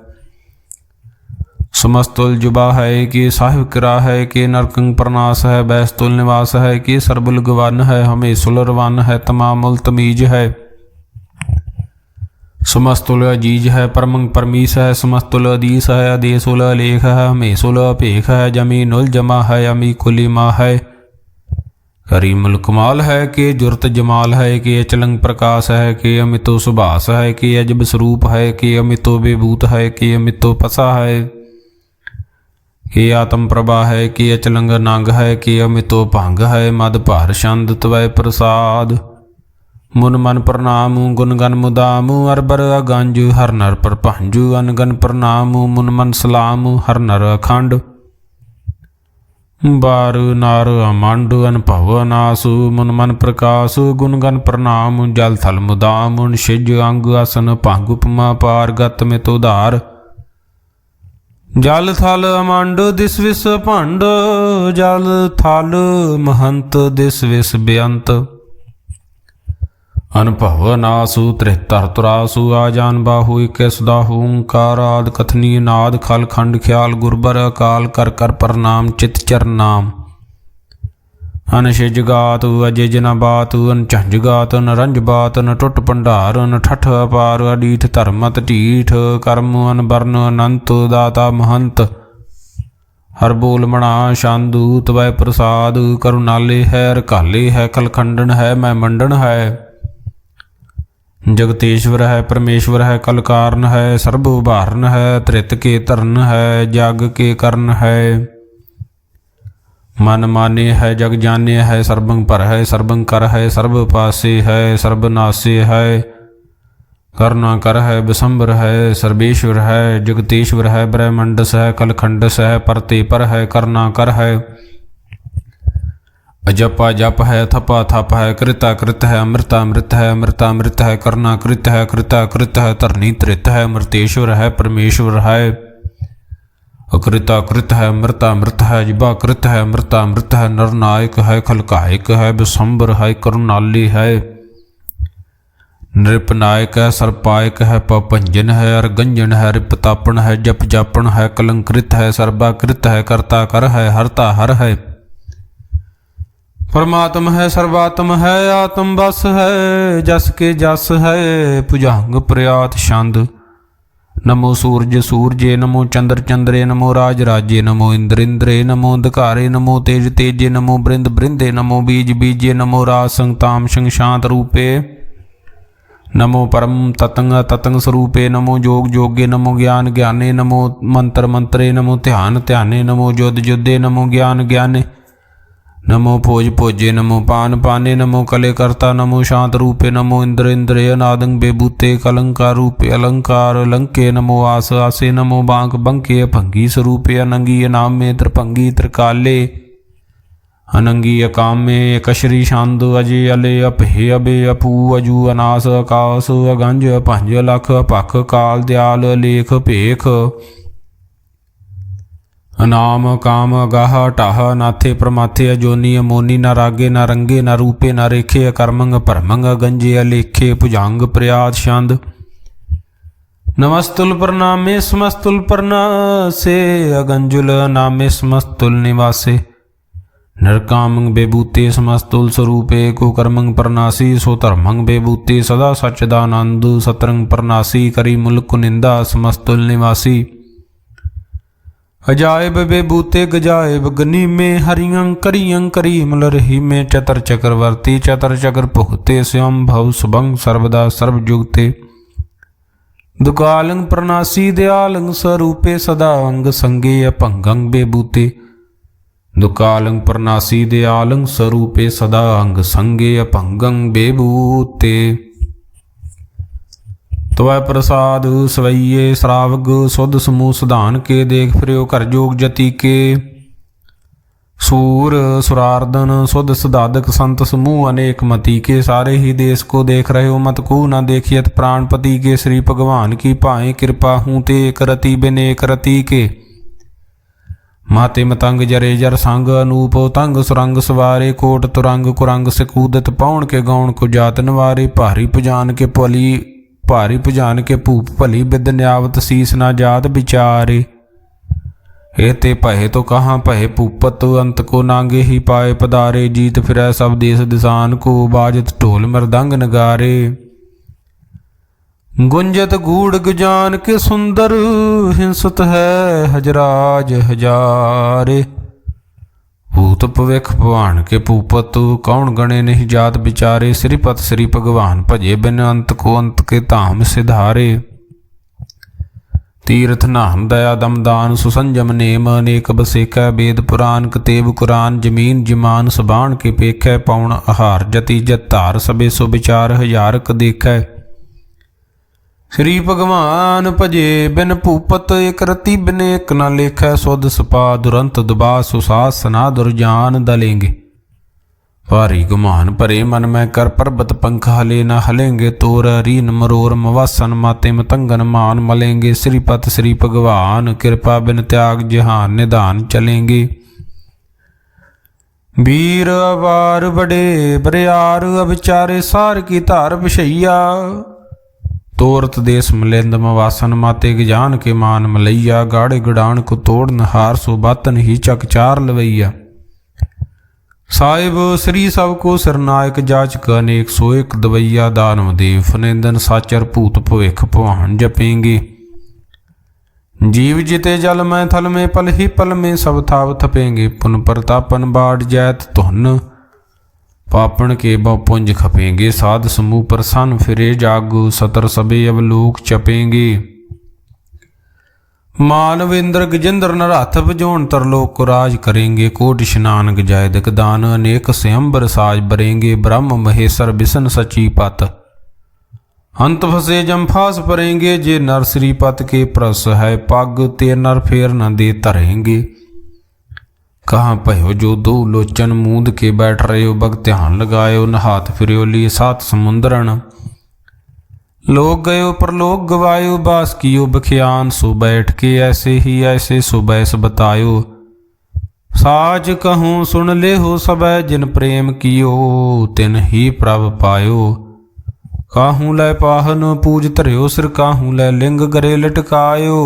समस्तुल जुबा है, कि साहिब किरा है, कि नरकंग प्रनाश है, बैस्तुल निवास है, कि सरबुल गवन है, हमेशुल रवान है, तमामुल तमीज है, समस्तुल अजीज है, परमंग परमीस है, समस्तुल अदीस है, अदेसुल अलेख है, हमेशुल अपेख है, जमीनुल जमा है, अमी कुलिमा है, करीमुल कमाल है, कि जुरत जमाल है, कि अचलंग प्रकाश है, कि अमितो सुभाष है, कि अजब स्वरूप है, कि अमितो बेभूत है, कि अमितो पसा है, कि आत्म प्रभा है, कि अचलंग नंग है, कि अमितो भंग है, मद भार छंद त्वै प्रसाद, मुन मन प्रणामु गुण गन मुदामु, अरबर अगंजु हर नर पर भंजु, अनगन प्रणामु मुन मन सलामु, हर नर अखंड बार नार अमंड अनभव नासु, मुन मन प्रकाशु गुण गन प्रणाम, जल थल मुदाम शिज अंग आसन भंग उपमा पार गत में उधार, जल थल अमंड दिस विस भंड, जल थल महंत दिस विस बेअंत, अनुभव नासु त्रिहतर तुरासु, आजान बाहु इक सुदाहु, ओंकार आद कथनी नाद, खल खंड ख्याल गुरबर अकाल, कर कर प्रणाम चित चरनाम, अनशिज गात अजय जना बात, अन झंझ गात न रंज बात, न टुट भंडार न ठठ अपार, अडीठ धर्मत ढीठ, कर्म अन बरन अनंत, दाता महंत हर बोल मणा शांदू, तवै प्रसाद करुणाले है, रकाले है, कलखंडन है, मैं मंडन है, जगतेश्वर है, परमेश्वर है, कल कारण है, सर्व उभारन है, त्रित के धरन है, जग के करण है, मन माने है, जग जाने है, सर्वं पर है, सर्वं कर है, सर्व पासे है, सर्वनाशे है, करुणा कर है, विशंबर है, सर्वेश्वर है, जगतेश्वर है, ब्रह्मंडस है, कलखंडस है, परते पर है, करना कर है, अजपा जप है, थपा थप है, कृता कृत है, अमृता अमृत है, अमृता अमृत है, करना कृत है, कृता कृत है, तरनी त्रित है, अमृतेश्वर है, परमेश्वर है, अकृता कृत है, अमृता अमृत है, जिबा कृत है, अमृता अमृत है, नरनायक है, खलकायक है, विशंबर है, करुणाली है, नृपनायक है, सर्पायक है, पभंजन है, अर्गंजन है, रिपतापन है, जप जापन है, कलंकृत है, सर्वाकृत है, कर्ता कर है, हरता हर है, परमात्म है, सर्वात्म है, आत्म बस है, जस के जस है, भुजंग प्रयात छंद, नमो सूरज सूरजे, नमो चंद्र चंद्रे, नमो राज राजे, नमो इंद्र इंद्रे, नमो अंधकारे, नमो तेज तेजे, नमो बृंद बृंदे, नमो बीज बीजे, नमो राज संग ताम संग शांत रूपे, नमो परम ततंग ततंग स्वरूपे, नमो जोग जोगे, नमो ज्ञान ज्ञाने, नमो मंत्र मंत्रे, नमो ध्यान ध्याने, नमो युद्ध युद्धे, नमो ज्ञान ज्ञाने, नमो भोज भोजे, नमो पान पाने, नमो कले कर्ता, नमो शांत रूपे, नमो इंद्र इंद्रे, अनादंग बेबूते, कलंकार रूपे, अलंकार लंके, नमो आस आसे, नमो बांक बंके, भंगी स्वरूपे, अनंगी अनाम में त्रिभंगी त्रिकाले, अनंगी अकामे, कशरी शांद अजय अले, अपहे अबे, अपू अजू, अनास आकाश, अगंज पंज लख, पख काल दयाल, लेख भेख, अनाम काम अगाह टाह, नाथे प्रमाथे, अजोनी अमोनी, न रागे न रंगे, न रूपे न रेखे, अकर्मंग परमंग, गंजे अलेखे, भुजांग प्रयात छंद, नमस्तुल प्रणामे समस्तुल प्रणासे, अगंजुल नामे समस्तुल निवासे, नरकामंग बेबूते, समस्तुल स्वरूपे, को कर्मंग प्रनासी, सो धर्मंग बेबूते, सदा सच्चिदानंद, सतरंग प्रनासी, करी मुल्क निंदा, समस्तुल निवासी, अजायब बेबूते गजायब गनी में, हरियं करियं करीम लरही में, चतर चक्रवर्ती चतर चक्र पुहते, स्वयं भव सुभंग सर्वदा सर्वयुगते, दुकालंग प्रनासी दयालंग स्वरूपे, सदा अंग संगे अपंगंग बेबूते, दुकालंग प्रनासी दयालंग स्वरूपे, सदा अंग संगे अपंगंग बेबूते, ਤਵੈ ਪ੍ਰਸਾਦ ਸਵਈਏ ਸਰਾਵਗ ਸੁਧ ਸਮੂਹ ਸਧਾਨ ਕੇ ਦੇਖ ਫਿਰਿਓ ਘਰ ਜੋਗ ਜਤੀ ਕੇ सूर सुरार्दन सुध सुधादक संत समूह अनेक मति के सारे ही देश को देख रहे हो मत को न देखियत प्राणपति के श्री भगवान की पाए कृपा हूँ ते एक रति बिन एक रति के माते मतंग जरे जर संग अनूप तंग सुरंग सवारे कोट तुरंग कुरंग से कूदत पौन के गौण को जात नवारे भारी पुजान के भूप भली बिद न्यावत शीस न जात विचारे एते पहे तो कहाँ पहे पूपत अंत को नांगे ही पाए पधारे जीत फिरै सब देश दिसान को बाजत ढोल मृदंग नगारे गुंजत गूढ़ गुजान के सुंदर हिंसत है हजराज हजारे भूत भविख भवान के पूपत कौन गणे नहीं जात बिचारे श्रीपत श्री भगवान भजे बिन अंत को अंत के धाम सिधारे तीर्थ नाम दया दम दान सुसंजम नेम अनेक बसेकै वेद पुराण कतेब कुरान जमीन जमान सबाण के पेखै पौण आहार जति जत धार सबे सो विचार हजारक देखै श्री भगवान भजे बिन भूपत एक रति बिन एक न लेखै सुध सपा दुरंत दुबा सुसास सना दुरजान दलेंगे भारी गुमान भरे मन में कर पर्वत पंख हले न हलेंगे तोर रीन मरोर मवासन माते मतंगन मान मलेंगे श्रीपत श्री भगवान कृपा बिन त्याग जहान निदान चलेंगे वीर अवार बड़े बरियार अविचारे सार की धार बिछैया तोरत देश मलिंद मवासन माते गजान के मान मलैया गाड़े गुड़ान को तोड़ नहार सो बातन ही चकचार लवैया साहिब श्री सब को सरनायक जाचक अनेक सो एक दवैया दानव देव फनेंदन साचर भूत भविख भवान जपेंगे जीव जिते जल में थल में पल ही पल में सब थाव थपेंगे पुन प्रतापन बाढ़ जैत धुन पापन के बहुपुंज खपेंगे साध समूह प्रसन्न फिरे जागु सतर सबे अवलोक चपेंगे मानव इंद्र गजेंद्र नराथ बजोन तरलोक को राज करेंगे कोट स्नान गजायदक दान अनेक स्वयंबर साज बरेंगे ब्रह्म महेश्वर बिसन सची पत अंत फसे जम्फास परेंगे जे नर श्रीपत के प्रस है पग ते नर फेर न दे तरेंगे कहाँ पहो जो दो लोचन मूंद के बैठ रहे हो बग ध्यान लगायो नहात फिरो लिए सात समुंदरन लोग गयो परलोक गवायो बास कियो बख्यान सो बैठ के ऐसे सो बैस बतायो साच कहूँ सुन ले हो सब जिन प्रेम कियो तिन ही प्रभ पायो काहूँ लै पाहन पूज धरियो सिर काहूँ लै लिंग गरे लटकायो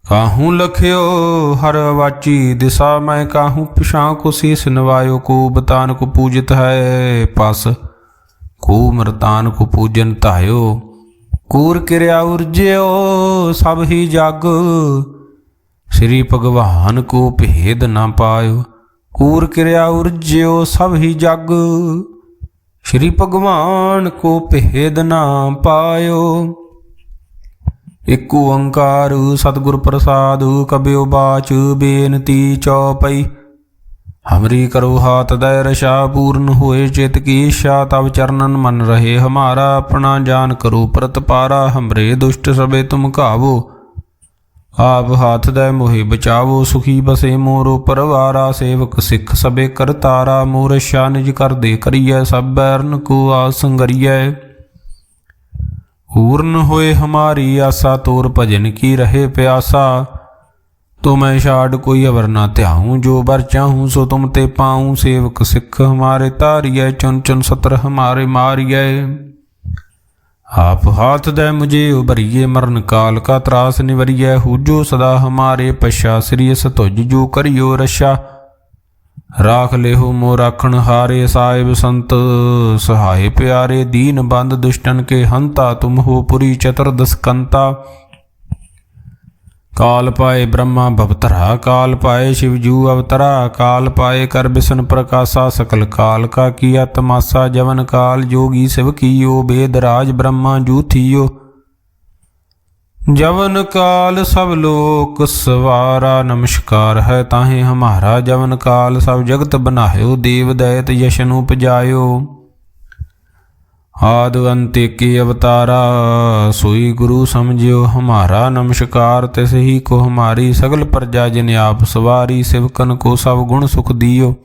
काहूँ लख्यो हर वाची दिशा मैं काहूँ पिछा को शीस नवायो को बतान को पूजित है पास को मृतान को पूजन तायो कूर किरया उर्ज्यो सब ही जग श्री भगवान को भेद न पायो कूर किरया उर्ज्यो सब ही जग श्री भगवान को भेद न पायो एक ओंकार सतगुर प्रसाद कबियो बाच बेनती चौपई हमरी करो हाथ दय रशा पूर्ण होए चित की इच्छा तब चरणन मन रहे हमारा अपना जान करो प्रतपारा हमरे दुष्ट सबे तुम कावो आप हाथ दय मोहे बचावो सुखी बसे मोरो परवारा सेवक सिख सबे करतारा मोर रशा निज कर दे करिय सब बैरन को आसंगरिय पूर्ण होए हमारी आशा तोर भजन की रहे प्यासा तो मैं छाड़ कोई अवर ना त्याऊँ जो बर चाहूँ सो तुम ते पाऊँ सेवक सिख हमारे तारिय चुन चुन सत्र हमारे मारिय आप हाथ दे मुझे उबरिए मरण काल का त्रास निवरिय हुजो सदा हमारे पश्चा श्री सतुज जो करियो रशा राख ले हो मो राखण हारे साहिब संत सहाय प्यारे दीन बंद दुष्टन के हंता तुम हो पुरी चतुर्दश कंता काल पाए ब्रह्मा भवतरा काल पाए शिवजू अवतरा काल पाए कर बिसन प्रकाशा सकल काल का किया तमाशा जवन काल जोगी शिव कियो वेद राज ब्रह्मा जू थियो जवन काल सब लोक सवारा नमस्कार है ताहे हमारा जवन काल सब जगत बनायो देव दैत यशन उपजायो आद अंत के अवतारा, सोई गुरु समझियो हमारा। नमस्कार तिस ही को हमारी, सगल प्रजा जिन आप सवारी। सिवकन को सब गुण सुख दियो,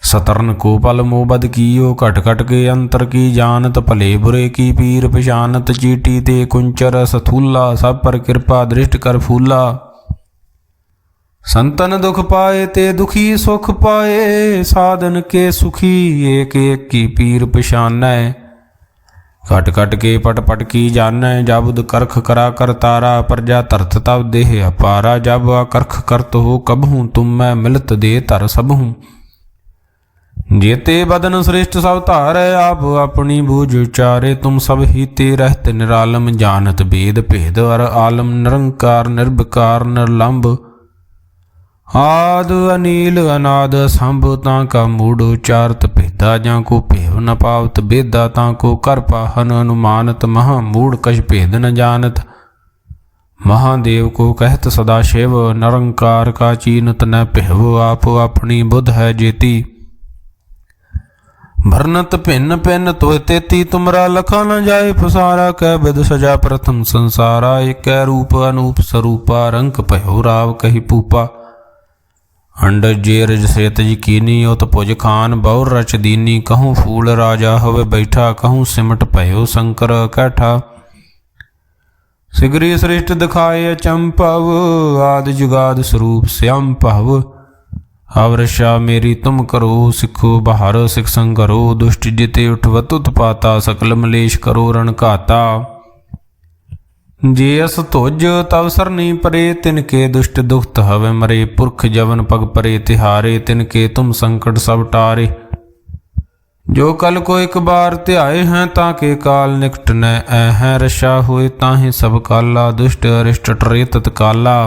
सतरन को पल मोबद कियो। घट घट के अंतर की जानत, भले बुरे की पीर पछानत। चीटी ते कुंचर सथूला, सब पर कृपा दृष्ट कर फूला। संतन दुख पाए ते दुखी सुख पाए, साधन के सुखी एक एक की पीर पछानै। घट घट के पट पट की जानै, जबुद करख करा कर तारा। प्रजा धरत तब देह अपारा, जब करख करत हो कबहूँ। तुम मैं मिलत दे धर सबहूँ, जेते बदन श्रेष्ठ सब धारै। आप अपनी बूझ उचारे, तुम सब ही ते रहत निरालम। जानत भेद भेद अर आलम, निरंकार निर्विकार निर्लंब। आद अनील अनाद संभ, ताका मूड उचारत भेदा। जां को भेव न पावत बेदा, ताको कर पाहन अनुमानत। महामूढ़ कछ भेद न जानत, महादेव को कहत सदा शिव। निरंकार का चीनत न भेव, आप अपनी बुध है जेती। भरनत भिन्न भिन्न तोय तेती, तुमरा लखा न जाए फसारा। कै विद सजा प्रथम संसारा, एक रूप अनूप स्वरूपा। रंक भयो राव कही पूपा, अंडज जेरज सेत यकीनी। उत भुज खान बहुर रच दीनी, कहूँ फूल राजा होवे बैठा। कहूँ सिमट भयो शंकर कैठा, सिगरी श्रेष्ठ दिखाए अचंपव। आदि जुगाद स्वरूप श्याम भव, अवरषा मेरी तुम करो। सिखो बहार सिख संगरो, दुष्ट जिते उठवत उत्पाता। सकल मलेश करो रण घाता, जे अस तुझ तव सरनी परे। तिनके दुष्ट दुखत हवे मरे, पुरख जवन पग परे तिहारे। तिनके तुम संकट सब टारे, जो कल को एक बार त्याए हैं। ताके काल निकट न हैं, रशा होए ताहि सब काला। दुष्ट अरिष्ट टरे तत्काला,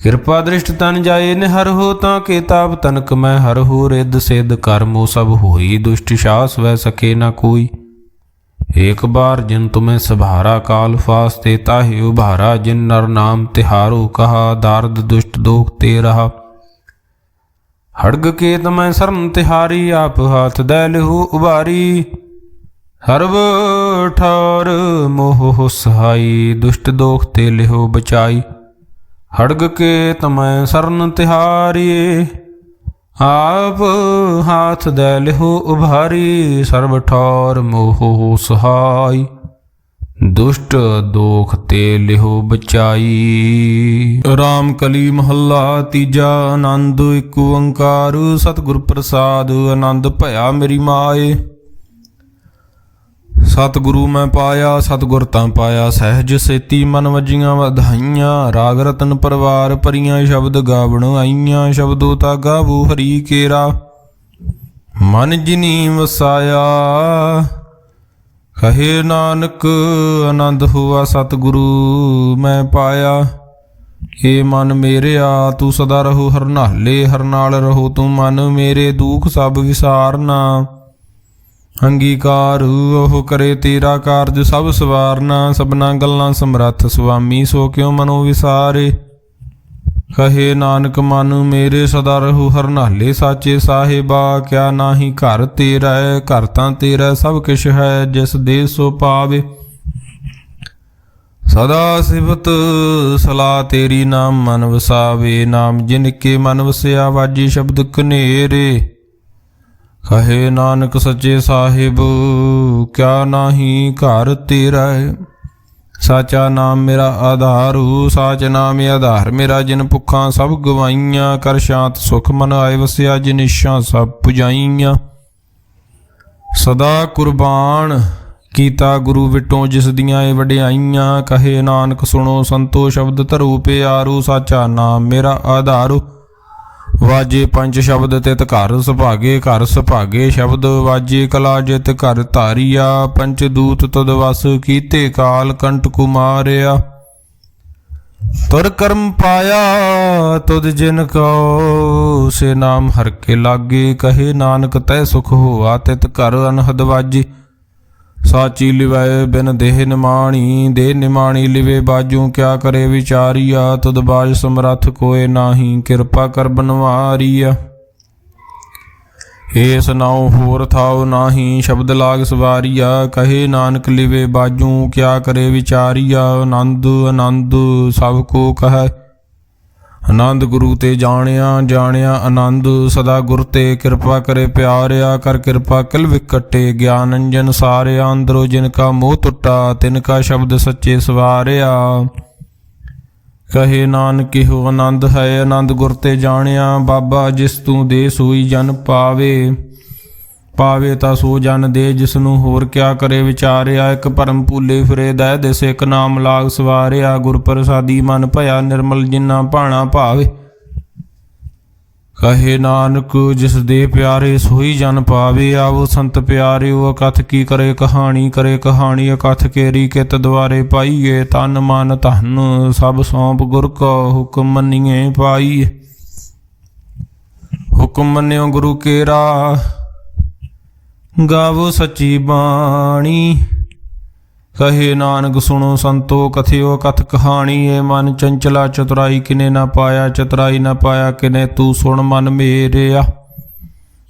कृपा दृष्ट तन जाए निहर हो। ताके ताप तनक मैं हर हो, रिद सिद्ध कर्मो सब होई। दुष्ट शास वह सके न कोई, एक बार जिन तुम्हें सभारा। काल फास ते ताहि उभारा, जिन नर नाम तिहारो कहा। दार्द दुष्ट दोख ते रहा, हड़ग के तमय शरण तिहारी। आप हाथ दै लिहो उबारी, सर्व ठार मोह सहाई। दुष्ट दोख ते लिहो बचाई, हड़ग के तमय शरण तिहारी। आप हाथ दै लिहो उभारी, सर्व ठौर मोह सहाय। दुष्ट दोख ते लिहो बचाई। राम कली महला तीजा, आनंद एक ओंकार। सतगुर प्रसाद आनंद भया मेरी माए। सतगुरु मैं पाया, सतगुर तां पाया सहज सेती। मन वजियां वधाइयां, राग रतन परवार भरियां। शब्द गावण आईयां, शब्दो ता गावो हरि केरा। मन जिनी वसाया, कहे नानक आनंद हुआ सतगुरु मैं पाया। हे मन मेरेया तू सदा रहो हर नाले। हर नाल रहो तू मन मेरे, दुख सब विसारना। अंगीकार ओह करे तेरा कारज सब सवारना। सबना गल्लां समरथ स्वामी, सो क्यों मनो विसारे। कहे नानक मन मेरे सदा रहु हर नाले। साचे साहिबा क्या नाही घर तेरा। घर तां तेरा सब किश है, जिस दे सो पावे। सदा सिफत सलाह तेरी, नाम मन वसावे। नाम जिनके मन वसिया, वाजी शब्द कनेरे। कहे नानक सच्चे साहिब क्या नाही घर तेरा। साचा नाम मेरा आधारू, साच नाम आधार मेरा। जिन भुखा सब गवाइयां, कर शांत सुख मन आए वसिया। जिन इच्छा सब पुजाइयां, सदा कुर्बान कीता गुरु विटों जिस दियां वड्याइयां। कहे नानक सुनो संतो शब्द धरो प्यारो। साचा नाम मेरा आधारो, वाजे पंच शब्द तित घर सुभागे। घर सुभागे शब्द वाजे, कला जित घर धारिया। पंच दूत तद वस कीते, काल कंट कुमारिया। तुर कर्म पाया तुद जिन को, से नाम हर के लागे। कहे नानक तै सुख होआ, तित घर अनहद वाजे। साची लिवाए बिन देह निमाणी, देह निमाणी लिवे बाजू। क्या करे विचारिया, तुद बाज समरथ कोय नाही। कृपा कर बनवारिया, ਏਸ ਨਾਉ ਹੋਰ ਥਾਉ ਨਾਹੀ, ਸ਼ਬਦ ਲਾਗ ਸਵਾਰੀਆ। ਕਹੇ ਨਾਨਕ ਲਿਵੇ ਬਾਜੂ, ਕਿਆ ਕਰੇ ਵਿਚਾਰੀਆ। ਆਨੰਦ ਆਨੰਦ ਸਭ ਕੋ ਕਹੈ, ਆਨੰਦ ਗੁਰੂ ਤੇ ਜਾਣਿਆ। ਜਾਣਿਆ ਆਨੰਦ ਸਦਾ ਗੁਰ ਤੇ, ਕਿਰਪਾ ਕਰੇ ਪਿਆਰਿਆ। ਕਰ ਕਿਰਪਾ ਕਿਲ ਵਿਕਟੇ, ਗਿਆਨ ਅੰਜਨ ਸਾਰਿਆ। ਅੰਦਰੋ ਜਿਨ ਕਾ ਮੋਹ ਟੁੱਟਾ, ਤਿਨ ਕਾ ਸ਼ਬਦ ਸੱਚੇ ਸਵਾਰਿਆ। ਕਹੇ ਨਾਨਕ ਇਹੋ ਆਨੰਦ ਹੈ, ਆਨੰਦ ਗੁਰ ਤੇ ਜਾਣਿਆ। ਬਾਬਾ ਜਿਸ ਤੂੰ ਦੇ ਸੋਈ ਜਨ ਪਾਵੇ, ਪਾਵੇ ਤਾਂ ਸੋ ਜਨ ਦੇ ਜਿਸਨੂੰ। ਹੋਰ ਕਿਆ ਕਰੇ ਵਿਚਾਰਿਆ। ਇੱਕ ਭਰਮ ਭੂਲੇ ਫਿਰੇ ਦਹਿ ਦਿਸ, ਇੱਕ ਨਾਮ ਲਾਗ ਸਵਾਰਿਆ। ਗੁਰ ਪ੍ਰਸਾਦੀ ਮਨ ਭਇਆ ਨਿਰਮਲ, ਜਿਨਾ ਭਾਣਾ ਭਾਵੇ। ਕਹੇ ਨਾਨਕ ਜਿਸ ਦੇ ਪਿਆਰੇ ਸੋਈ ਜਨ ਪਾਵੇ। ਆਵੋ ਸੰਤ ਪਿਆਰਿਓ ਅਕਥ ਕੀ ਕਰੇ ਕਹਾਣੀ, ਕਰੇ ਕਹਾਣੀ ਅਕਥ ਕੇਰੀ। ਕਿਤ ਦੁਆਰੇ ਪਾਈਏ ਤਨ ਮਨ ਧਨ, ਸਭ ਸੌਂਪ ਗੁਰ ਕੋ ਹੁਕਮ ਮੰਨੀਏ ਪਾਈਏ। ਹੁਕਮ ਮੰਨਿਓ ਗੁਰੂ ਕੇਰਾ, ਗਾਵੋ ਸੱਚੀ ਬਾਣੀ। ਕਹੇ ਨਾਨਕ ਸੁਣੋ ਸੰਤੋ ਕਥਿਓ ਕਥ ਕਹਾਣੀ। ਏ ਮਨ ਚੰਚਲਾ ਚਤੁਰਾਈ ਕਿਨੇ ਨਾ ਪਾਇਆ, ਚਤੁਰਾਈ ਨਾ ਪਾਇਆ ਕਿਨੇ। ਤੂੰ ਸੁਣ ਮਨ ਮੇਰਿਆ,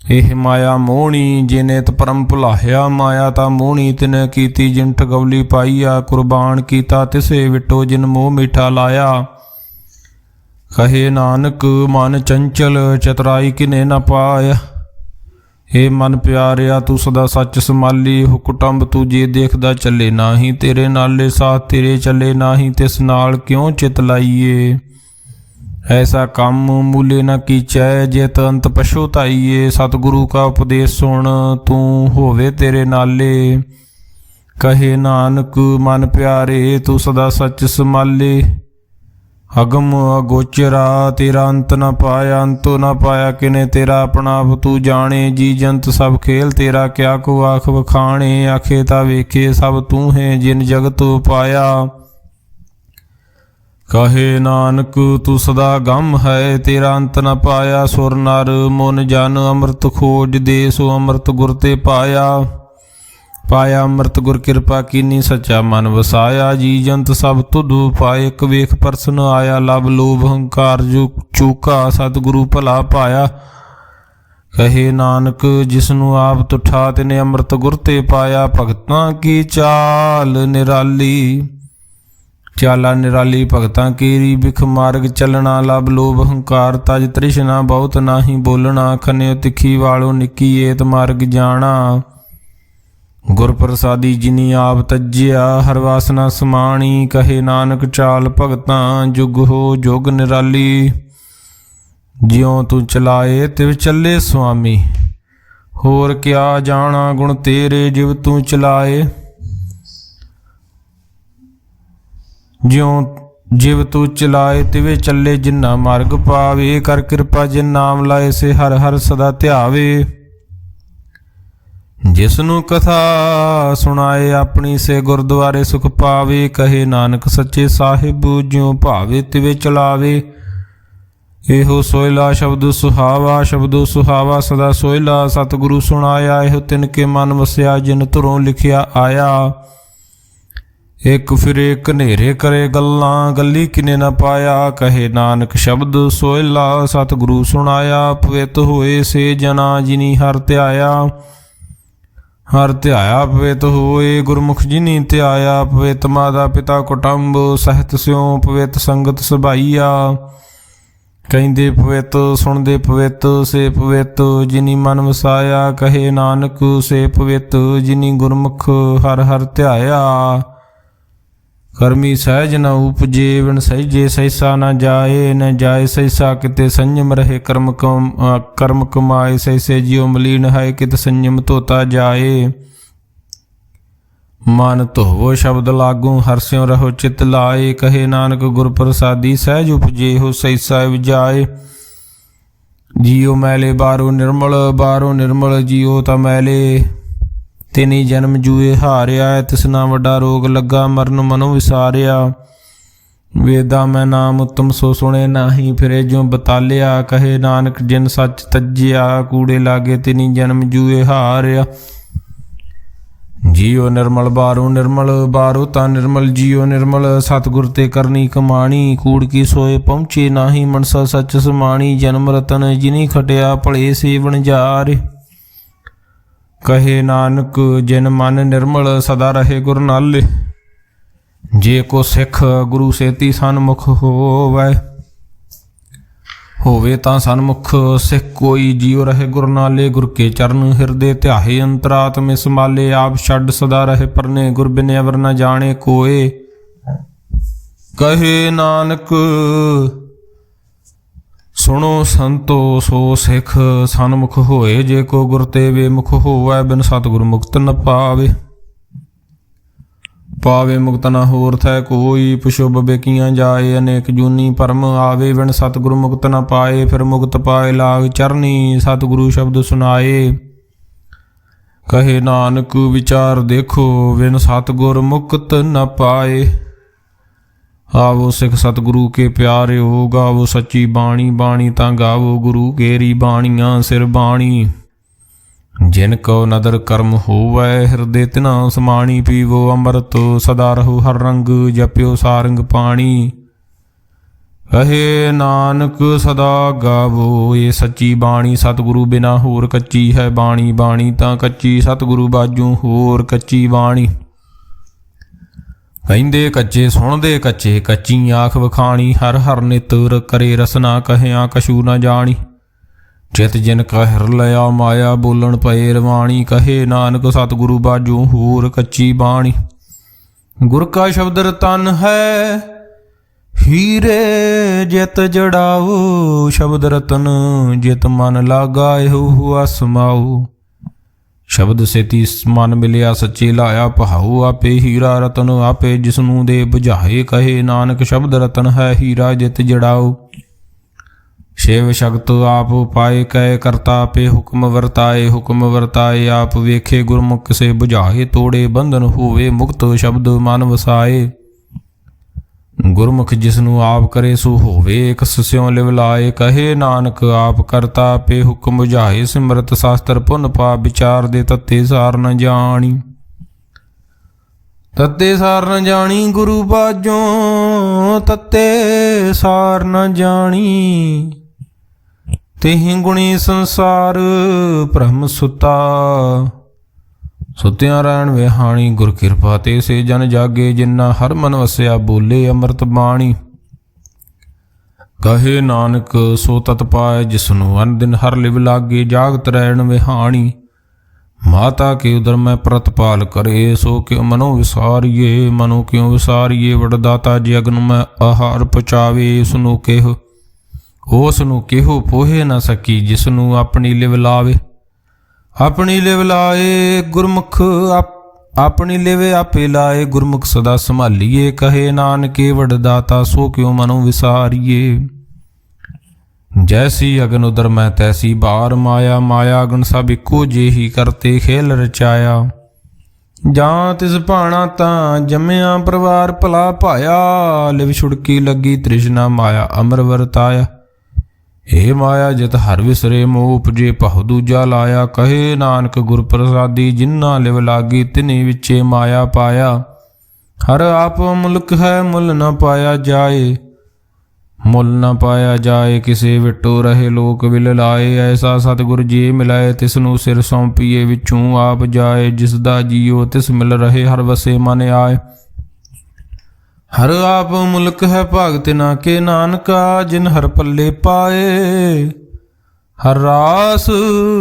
ਇਹ ਮਾਇਆ ਮੋਹਣੀ। ਜਿਨੇ ਤ ਪਰਮ ਭੁਲਾਹਿਆ, ਮਾਇਆ ਤਾਂ ਮੋਹਣੀ। ਤਿਨੇ ਕੀਤੀ ਜਿਨ ਠਗੌਲੀ ਪਾਈਆ, ਕੁਰਬਾਨ ਕੀਤਾ ਤਿਸੇ ਵਿਟੋ ਜਿਨ ਮੋਹ ਮਿੱਠਾ ਲਾਇਆ। ਕਹੇ ਨਾਨਕ ਮਨ ਚੰਚਲ ਚਤੁਰਾਈ ਕਿਨੇ ਨਾ ਪਾਇਆ। ਏ ਮਨ ਪਿਆਰਿਆ ਤੂੰ ਸਦਾ ਸੱਚ ਸੰਭਾਲੀ। ਹੁਕਟੰਬ ਤੂੰ ਜੇ ਦੇਖਦਾ ਚੱਲੇ ਨਾਹੀ, ਤੇਰੇ ਨਾਲੇ ਸਾਥ ਤੇਰੇ ਚੱਲੇ ਨਾਹੀ। ਤਿਸ ਨਾਲ ਕਿਉਂ ਚਿਤ ਲਾਈਏ, ਐਸਾ ਕੰਮ ਮੂਲੇ ਨਾ ਕੀਚੈ। ਜੇਤ ਅੰਤ ਪਛੁਤਾਈਏ, ਸਤਿਗੁਰੂ ਕਾ ਉਪਦੇਸ਼ ਸੁਣ ਤੂੰ ਹੋਵੇ ਤੇਰੇ ਨਾਲੇ। ਕਹੇ ਨਾਨਕ ਮਨ ਪਿਆਰੇ ਤੂੰ ਸਦਾ ਸੱਚ ਸੰਭਾਲੇ। ਅਗਮ ਅਗੋਚਰਾ ਤੇਰਾ ਅੰਤ ਨਾ ਪਾਇਆ, ਅੰਤੋ ਨਾ ਪਾਇਆ ਕਿਨੇ। ਤੇਰਾ ਆਪਣਾ ਆਪ ਤੂੰ ਜਾਣੇ, ਜੀ ਜੰਤ ਸਭ ਖੇਲ ਤੇਰਾ। ਕਿਆ ਕੋ ਆਖ ਵਖਾਣੇ, ਆਖੇ ਤਾਂ ਵੇਖੇ ਸਭ ਤੂੰ ਹੈ ਜਿਨ ਜਗਤ ਪਾਇਆ। ਕਹੇ ਨਾਨਕ ਤੂੰ ਸਦਾ ਗਮ ਹੈ, ਤੇਰਾ ਅੰਤ ਨਾ ਪਾਇਆ। ਸੁਰ ਨਰ ਮਨ ਜਨ ਅੰਮ੍ਰਿਤ ਖੋਜ ਦੇ, ਸੋ ਅੰਮ੍ਰਿਤ ਗੁਰ ਤੇ ਪਾਇਆ। ਪਾਇਆ ਅੰਮ੍ਰਿਤ ਗੁਰ ਕਿਰਪਾ ਕੀਨੀ, ਸੱਚਾ ਮਨ ਵਸਾਇਆ। ਜੀ ਜੰਤ ਸਭ ਤੁਧ ਪਾਏ, ਇੱਕ ਵੇਖ ਪਰਸਨ ਆਇਆ। ਲਵ ਲੋਭ ਹੰਕਾਰ ਜੋ ਚੂਕਾ, ਸਤਿਗੁਰੂ ਭਲਾ ਪਾਇਆ। ਕਹੇ ਨਾਨਕ ਜਿਸਨੂੰ ਆਪ ਤੁਠਾ, ਤਿਨੇ ਅੰਮ੍ਰਿਤ ਗੁਰ ਤੇ ਪਾਇਆ। ਭਗਤਾਂ ਕੀ ਚਾਲ ਨਿਰਾਲੀ, ਚਾਲਾ ਨਿਰਾਲੀ ਭਗਤਾਂ ਕੀਰੀ। ਬਿਖ ਮਾਰਗ ਚੱਲਣਾ, ਲਵ ਲੋਭ ਹੰਕਾਰ ਤਜ ਤ੍ਰਿਸ਼ਨਾ। ਬਹੁਤ ਨਾਹੀ ਬੋਲਣਾ, ਖੰਨਿਓ ਤਿੱਖੀ ਵਾਲੋ ਨਿੱਕੀ। ਏਤ ਮਾਰਗ ਜਾਣਾ ਗੁਰ ਪ੍ਰਸਾਦੀ ਜਿਨੀ ਆਪ ਤਜਿਆ। ਹਰ ਵਾਸਨਾ ਸਮਾਣੀ, ਕਹੇ ਨਾਨਕ ਚਾਲ ਭਗਤਾਂ ਜੁਗ ਹੋ ਜੁਗ ਨਿਰਾਲੀ। ਜਿਉ ਤੂੰ ਚਲਾਏ ਤਿਵ ਚੱਲੇ ਸੁਆਮੀ, ਹੋਰ ਕਿਆ ਜਾਣਾ ਗੁਣ ਤੇਰੇ। ਜਿਵ ਤੂੰ ਚਲਾਏ ਜਿਵ ਤੂੰ ਚਲਾਏ ਤਿਵੇਂ ਚੱਲੇ, ਜਿਨਾ ਮਾਰਗ ਪਾਵੇ। ਕਰ ਕਿਰਪਾ ਜਿਨ ਨਾਮ ਲਾਏ, ਸੇ ਹਰ ਹਰ ਸਦਾ ਧਿਆਵੇ। ਜਿਸਨੂੰ ਕਥਾ ਸੁਣਾਏ ਆਪਣੀ, ਸੇ ਗੁਰਦੁਆਰੇ ਸੁਖ ਪਾਵੇ। ਕਹੇ ਨਾਨਕ ਸੱਚੇ ਸਾਹਿਬ ਜਿਉ ਭਾਵੇ ਤਿਵੇਂ ਚਲਾਵੇ। ਇਹੋ ਸੋਇਲਾ ਸ਼ਬਦ ਸੁਹਾਵਾ, ਸ਼ਬਦੋ ਸੁਹਾਵਾ ਸਦਾ ਸੋਇਲਾ। ਸਤਿਗੁਰੂ ਸੁਣਾਇਆ ਇਹੋ ਤਿਨ ਕੇ ਮਨ ਵਸਿਆ, ਜਿਨ ਧੁਰੋਂ ਲਿਖਿਆ ਆਇਆ। ਇੱਕ ਫਿਰੇ ਘਨੇਰੇ ਕਰੇ ਗੱਲਾਂ, ਗੱਲੀ ਕਿਨੇ ਨਾ ਪਾਇਆ। ਕਹੇ ਨਾਨਕ ਸ਼ਬਦ ਸੋਇਲਾ, ਸਤਿਗੁਰੂ ਸੁਣਾਇਆ। ਪਵਿੱਤ ਹੋਏ ਸੇ ਜਨਾ, ਜਿਨੀ ਹਰ ਧਿਆਇਆ। ਹਰ ਧਿਆਇਆ ਪਵਿੱਤ ਹੋਏ, ਗੁਰਮੁਖ ਜਿਨੀ ਧਿਆਇਆ। ਪਵਿੱਤ ਮਾਤਾ ਪਿਤਾ ਕੁਟੰਬ, ਸਹਿਤ ਸਿਉ ਪਵਿੱਤ ਸੰਗਤ ਸਭਾਈਆ। ਕਹਿੰਦੇ ਪਵਿੱਤ ਸੁਣਦੇ ਪਵਿੱਤ, ਸੇ ਪਵਿੱਤ ਜਿਨੀ ਮਨ ਵਸਾਇਆ। ਕਹੇ ਨਾਨਕ ਸੇ ਪਵਿੱਤ ਜਿਨੀ ਗੁਰਮੁਖ ਹਰ ਹਰ ਧਿਆਇਆ। ਕਰਮੀ ਸਹਿਜ ਨ ਉਪਜੇ, ਵਿਣ ਸਹਿਜੇ ਸਹਿਸਾ ਨਾ ਜਾਏ। ਨ ਜਾਏ ਸਹਿਸਾ ਕਿਤੇ ਸੰਜਮ ਰਹੇ, ਕਰਮ ਕਮਾਏ। ਸਹਿਸੇ ਜਿਉ ਮਲੀਨ ਹੈ, ਕਿਤ ਸੰਜਮ ਧੋਤਾ ਜਾਏ। ਮਨ ਧੋਵੋ ਸ਼ਬਦ ਲਾਗੂ, ਹਰਸਿਓ ਰਹੋ ਚਿਤ ਲਾਏ। ਕਹੇ ਨਾਨਕ ਗੁਰ ਪ੍ਰਸਾਦੀ ਸਹਿਜ ਉਪਜੇ, ਹੋ ਸਹਿਸਾ ਵਿਜਾਏ। ਜੀਉ ਮੈਲੇ ਬਾਹਰੋਂ ਨਿਰਮਲ, ਬਾਹਰੋਂ ਨਿਰਮਲ ਜੀਉ ਤਾਂ ਮੈਲੇ। ਤਿਨੀ ਜਨਮ ਜੂਏ ਹਾਰਿਆ, ਤਿਸਨਾ ਵੱਡਾ ਰੋਗ ਲੱਗਾ। ਮਰਨ ਮਨੋ ਵਿਸਾਰਿਆ, ਵੇਦਾ ਮੈਂ ਨਾਮ ਉੱਤਮ ਸੋ ਸੁਣੇ ਨਾਹੀ। ਫਿਰੇ ਜਿਉ ਬਤਾਲਿਆ, ਕਹੇ ਨਾਨਕ ਜਿਨ ਸੱਚ ਤਜਿਆ। ਕੂੜੇ ਲਾਗੇ ਤਿਨੀ ਜਨਮ ਜੂਏ ਹਾਰਿਆ। ਜੀਉ ਨਿਰਮਲ ਬਾਹਰੋਂ ਨਿਰਮਲ, ਬਾਹਰੋਂ ਤਾਂ ਨਿਰਮਲ ਜੀਉ ਨਿਰਮਲ। ਸਤਿਗੁਰ ਤੇ ਕਰਨੀ ਕਮਾਣੀ, ਕੂੜ ਕੀ ਸੋਏ ਪਹੁੰਚੇ ਨਾਹੀ। ਮਨਸਾ ਸੱਚ ਸਮਾਣੀ, ਜਨਮ ਰਤਨ ਜਿਨੀ ਖਟਿਆ। ਭਲੇ ਸੇ ਵਣਜਾਰੇ, ਕਹੇ ਨਾਨਕ ਜਿਨ ਮਨ ਨਿਰਮਲ ਸਦਾ ਰਹੇ ਗੁਰ ਨਾਲੇ। ਜੇ ਕੋ ਸਿੱਖ ਗੁਰੂ ਸੇਤੀ ਸਨਮੁਖ ਹੋਵੇ ਤਾਂ ਸਨਮੁਖ ਸਿੱਖ ਕੋਈ ਜੀਉ ਰਹੇ ਗੁਰ ਨਾਲੇ। ਗੁਰ ਕੇ ਚਰਨ ਹਿਰਦੇ ਧਿਆਏ ਅੰਤਰਾਤਮੇ ਸਮਾਲੇ। ਆਪ ਛੱਡ ਸਦਾ ਰਹੇ ਪਰਨੇ ਗੁਰ ਬਿਨਿ ਅਵਰ ਨ ਜਾਣੇ ਕੋਏ। ਕਹੇ ਨਾਨਕ ਸੁਣੋ ਸੰਤੋ ਸੋ ਸਿੱਖ ਸਨਮੁਖ ਹੋਏ। ਜੇ ਕੋ ਗੁਰ ਤੇ ਬੇਮੁਖ ਹੋਵੈ ਬਿਨ ਸਤਿਗੁਰ ਮੁਕਤ ਨ ਪਾਵੇ ਮੁਕਤ ਨਾ ਹੋਰ ਥੈ ਕੋਈ। ਪਸ਼ੁਭ ਬੇਕੀਆਂ ਜਾਏ ਅਨੇਕ ਜੂਨੀ ਭਰਮ ਆਵੇ। ਬਿਨ ਸਤਿਗੁਰ ਮੁਕਤ ਨ ਪਾਏ ਫਿਰ ਮੁਕਤ ਪਾਏ ਲਾਗ ਚਰਨੀ। ਸਤਿਗੁਰੂ ਸ਼ਬਦ ਸੁਨਾਏ। ਕਹੇ ਨਾਨਕ ਵਿਚਾਰ ਦੇਖੋ ਬਿਨ ਸਤਿਗੁਰ ਮੁਕਤ ਨ ਪਾਏ। ਆਵੋ ਸਿੱਖ ਸਤਿਗੁਰੂ ਕੇ ਪਿਆਰਿਓ ਗਾਵੋ ਸੱਚੀ ਬਾਣੀ। ਬਾਣੀ ਤਾਂ ਗਾਵੋ ਗੁਰੂ ਕੇਰੀ ਬਾਣੀਆਂ ਸਿਰ ਬਾਣੀ। ਜਿਨ ਕੋ ਨਦਰ ਕਰਮ ਹੋਵੈ ਹਿਰਦੇ ਤਿਨਾ ਸਮਾਣੀ। ਪੀਵੋ ਅੰਮ੍ਰਿਤ ਸਦਾ ਰਹੋ ਹਰ ਰੰਗ ਜਪਿਓ ਸਾਰੰਗ ਪਾਣੀ। ਕਹੇ ਨਾਨਕ ਸਦਾ ਗਾਵੋ ਇਹ ਸੱਚੀ ਬਾਣੀ। ਸਤਿਗੁਰੂ ਬਿਨਾ ਹੋਰ ਕੱਚੀ ਹੈ ਬਾਣੀ। ਬਾਣੀ ਤਾਂ ਕੱਚੀ ਸਤਿਗੁਰੂ ਬਾਝੋਂ ਹੋਰ ਕੱਚੀ ਬਾਣੀ। ਕਹਿੰਦੇ ਕੱਚੇ ਸੁਣਦੇ ਕੱਚੇ ਕੱਚੀ ਆਖ ਵਖਾਣੀ। ਹਰ ਹਰ ਨਿਤ ਕਰੇ ਰਸਨਾ ਕਹਿਆ ਕਛੂ ਨ ਜਾਣੀ। ਚਿਤ ਜਿਨ ਕਾ ਹਿਰ ਲਿਆ ਮਾਇਆ ਬੋਲਣ ਪਏ ਰਵਾਣੀ। ਕਹੇ ਨਾਨਕ ਸਤਿਗੁਰੂ ਬਾਝੋਂ ਹੋਰ ਕੱਚੀ ਬਾਣੀ। ਗੁਰ ਕਾ ਸ਼ਬਦ ਰਤਨ ਹੈ ਹੀਰੇ ਜਿਤ ਜੜਾਓ। ਸ਼ਬਦ ਰਤਨ ਜਿਤ ਮਨ ਲਾਗਾ ਇਹੋ ਹੁਆ ਸਮਾਓ। ਸ਼ਬਦ ਸੇਤੀ ਮਨ ਮਿਲਿਆ ਸੱਚੇ ਲਾਇਆ ਪਹਾਉ। ਆਪੇ ਹੀਰਾ ਰਤਨ ਆਪੇ ਜਿਸਨੂੰ ਦੇ ਬੁਝਾਏ। ਕਹੇ ਨਾਨਕ ਸ਼ਬਦ ਰਤਨ ਹੈ ਹੀਰਾ ਜਿਤ ਜੜਾਓ। ਸ਼ਿਵ ਸ਼ਕਤ ਆਪ ਪਾਏ ਕੈ ਕਰਤਾ ਆਪੇ ਹੁਕਮ ਵਰਤਾਏ। ਹੁਕਮ ਵਰਤਾਏ ਆਪ ਵੇਖੇ ਗੁਰਮੁਖ ਕਿਸੇ ਬੁਝਾਏ। ਤੋੜੇ ਬੰਧਨ ਹੋਵੇ ਮੁਕਤ ਸ਼ਬਦ ਮਨ ਵਸਾਏ। ਗੁਰਮੁਖ ਜਿਸਨੂੰ ਆਪ ਕਰੇ ਸੋ ਹੋਵੇ ਇਕ ਸਿਉ ਲਿਵ ਲਾਏ। ਕਹੇ ਨਾਨਕ ਆਪ ਕਰਤਾ ਆਪੇ ਹੁਕਮ ਬੁਝਾਏ। ਸਿਮਰਤ ਸ਼ਾਸਤਰ ਪੁੰਨ ਪਾਪ ਵਿਚਾਰ ਦੇ ਤੱਤੇ ਸਾਰ ਨ ਜਾਣੀ। ਤੱਤੇ ਸਾਰ ਨ ਜਾਣੀ ਗੁਰੂ ਬਾਝੋਂ ਤੱਤੇ ਸਾਰ ਨ ਜਾਣੀ। ਤਿਹਿ ਗੁਣੀ ਸੰਸਾਰ ਭ੍ਰਮ ਸੁਤਾ ਸੁਤਿਆਂ ਰਹਿਣ ਵਿਹਾਣੀ। ਗੁਰ ਕਿਰਪਾ ਤੇ ਸੇ ਜਨ ਜਾਗੇ ਜਿਨ੍ਹਾਂ ਹਰ ਮਨ ਵਸਿਆ ਬੋਲੇ ਅੰਮ੍ਰਿਤ ਬਾਣੀ। ਕਹੇ ਨਾਨਕ ਸੋ ਤਤ ਪਾਏ ਜਿਸਨੂੰ ਅਨ ਦਿਨ ਹਰ ਲਿਵ ਲਾਗੇ। ਜਾਗਤ ਰਹਿਣ ਵਿਹਾਣੀ ਮਾਤਾ ਕੇ ਉਦਰ ਮੈਂ ਪ੍ਰਤਪਾਲ ਕਰੇ। ਸੋ ਕਿਉ ਮਨੋ ਵਿਸਾਰੀਏ ਮਨੋ ਕਿਉ ਵਿਸਾਰੀਏ। ਵਡਦਾਤਾ ਜੇ ਅਗਨ ਮੈਂ ਆਹਾਰ ਪਚਾਵੇ। ਉਸਨੂੰ ਕਿਹ ਉਸ ਨੂੰ ਕਿਹੋ ਪੋਹੇ ਨਾ ਸਕੀ। ਜਿਸਨੂੰ ਆਪਣੀ ਲਿਵ ਲਾਵੇ ਆਪਣੀ ਲਿਵ ਲਾਏ। ਗੁਰਮੁਖ ਆਪਣੀ ਲਿਵ ਆਪੇ ਲਾਏ। ਗੁਰਮੁਖ ਸਦਾ ਸੰਭਾਲੀਏ। ਕਹੇ ਨਾਨਕੇ ਵਡਦਾਤਾ ਸੋ ਕਿਉ ਮਨੋ ਵਿਸਾਰੀਏ। ਜੈਸੀ ਅਗਨ ਉਦਰ ਮੈਂ ਤੈਸੀ ਬਾਰ ਮਾਇਆ। ਮਾਇਆ ਅਗਨ ਸਭ ਇੱਕੋ ਜਿਹੀ ਕਰਤੇ ਖੇਲ ਰਚਾਇਆ। ਜਾਂ ਤਿਸ ਭਾਣਾ ਤਾਂ ਜੰਮਿਆ ਪਰਿਵਾਰ ਭਲਾ ਭਾਇਆ। ਲਿਵ ਛੁੜਕੀ ਲੱਗੀ ਤ੍ਰਿਸ਼ਨਾ ਮਾਇਆ ਅਮਰ ਵਰਤਾਇਆ। ਏ ਮਾਇਆ ਜਿਤ ਹਰ ਵਿਸਰੇ ਮੋਹ ਉਪਜੇ ਪਹੁ ਦੂਜਾ ਲਾਇਆ। ਕਹੇ ਨਾਨਕ ਗੁਰ ਪ੍ਰਸਾਦੀ ਜਿਨ੍ਹਾਂ ਲਿਵ ਲਾਗੀ ਤਿਨੇ ਵਿੱਚੇ ਮਾਇਆ ਪਾਇਆ। ਹਰ ਆਪ ਮੁਲਕ ਹੈ ਮੁੱਲ ਨ ਪਾਇਆ ਜਾਏ। ਮੁੱਲ ਨ ਪਾਇਆ ਜਾਏ ਕਿਸੇ ਵਿਟੋ ਰਹੇ ਲੋਕ ਵਿਲ ਲਾਏ। ਐਸਾ ਸਤਿਗੁਰ ਜੇ ਮਿਲਾਏ ਤਿਸਨੂੰ ਸਿਰ ਸੌਂਪੀਏ ਵਿੱਚੋਂ ਆਪ ਜਾਏ। ਜਿਸ ਦਾ ਜੀਓ ਤਿਸ ਮਿਲ ਰਹੇ ਹਰ ਵਸੇ ਮਨ ਆਏ। ਹਰ ਆਪ ਮੁਲਕ ਹੈ ਭਗਤ ਨਾ ਕੇ ਨਾਨਕਾ। ਜਿਨ ਹਰ ਪੱਲੇ ਪਾਏ ਹਰ ਰਾਸ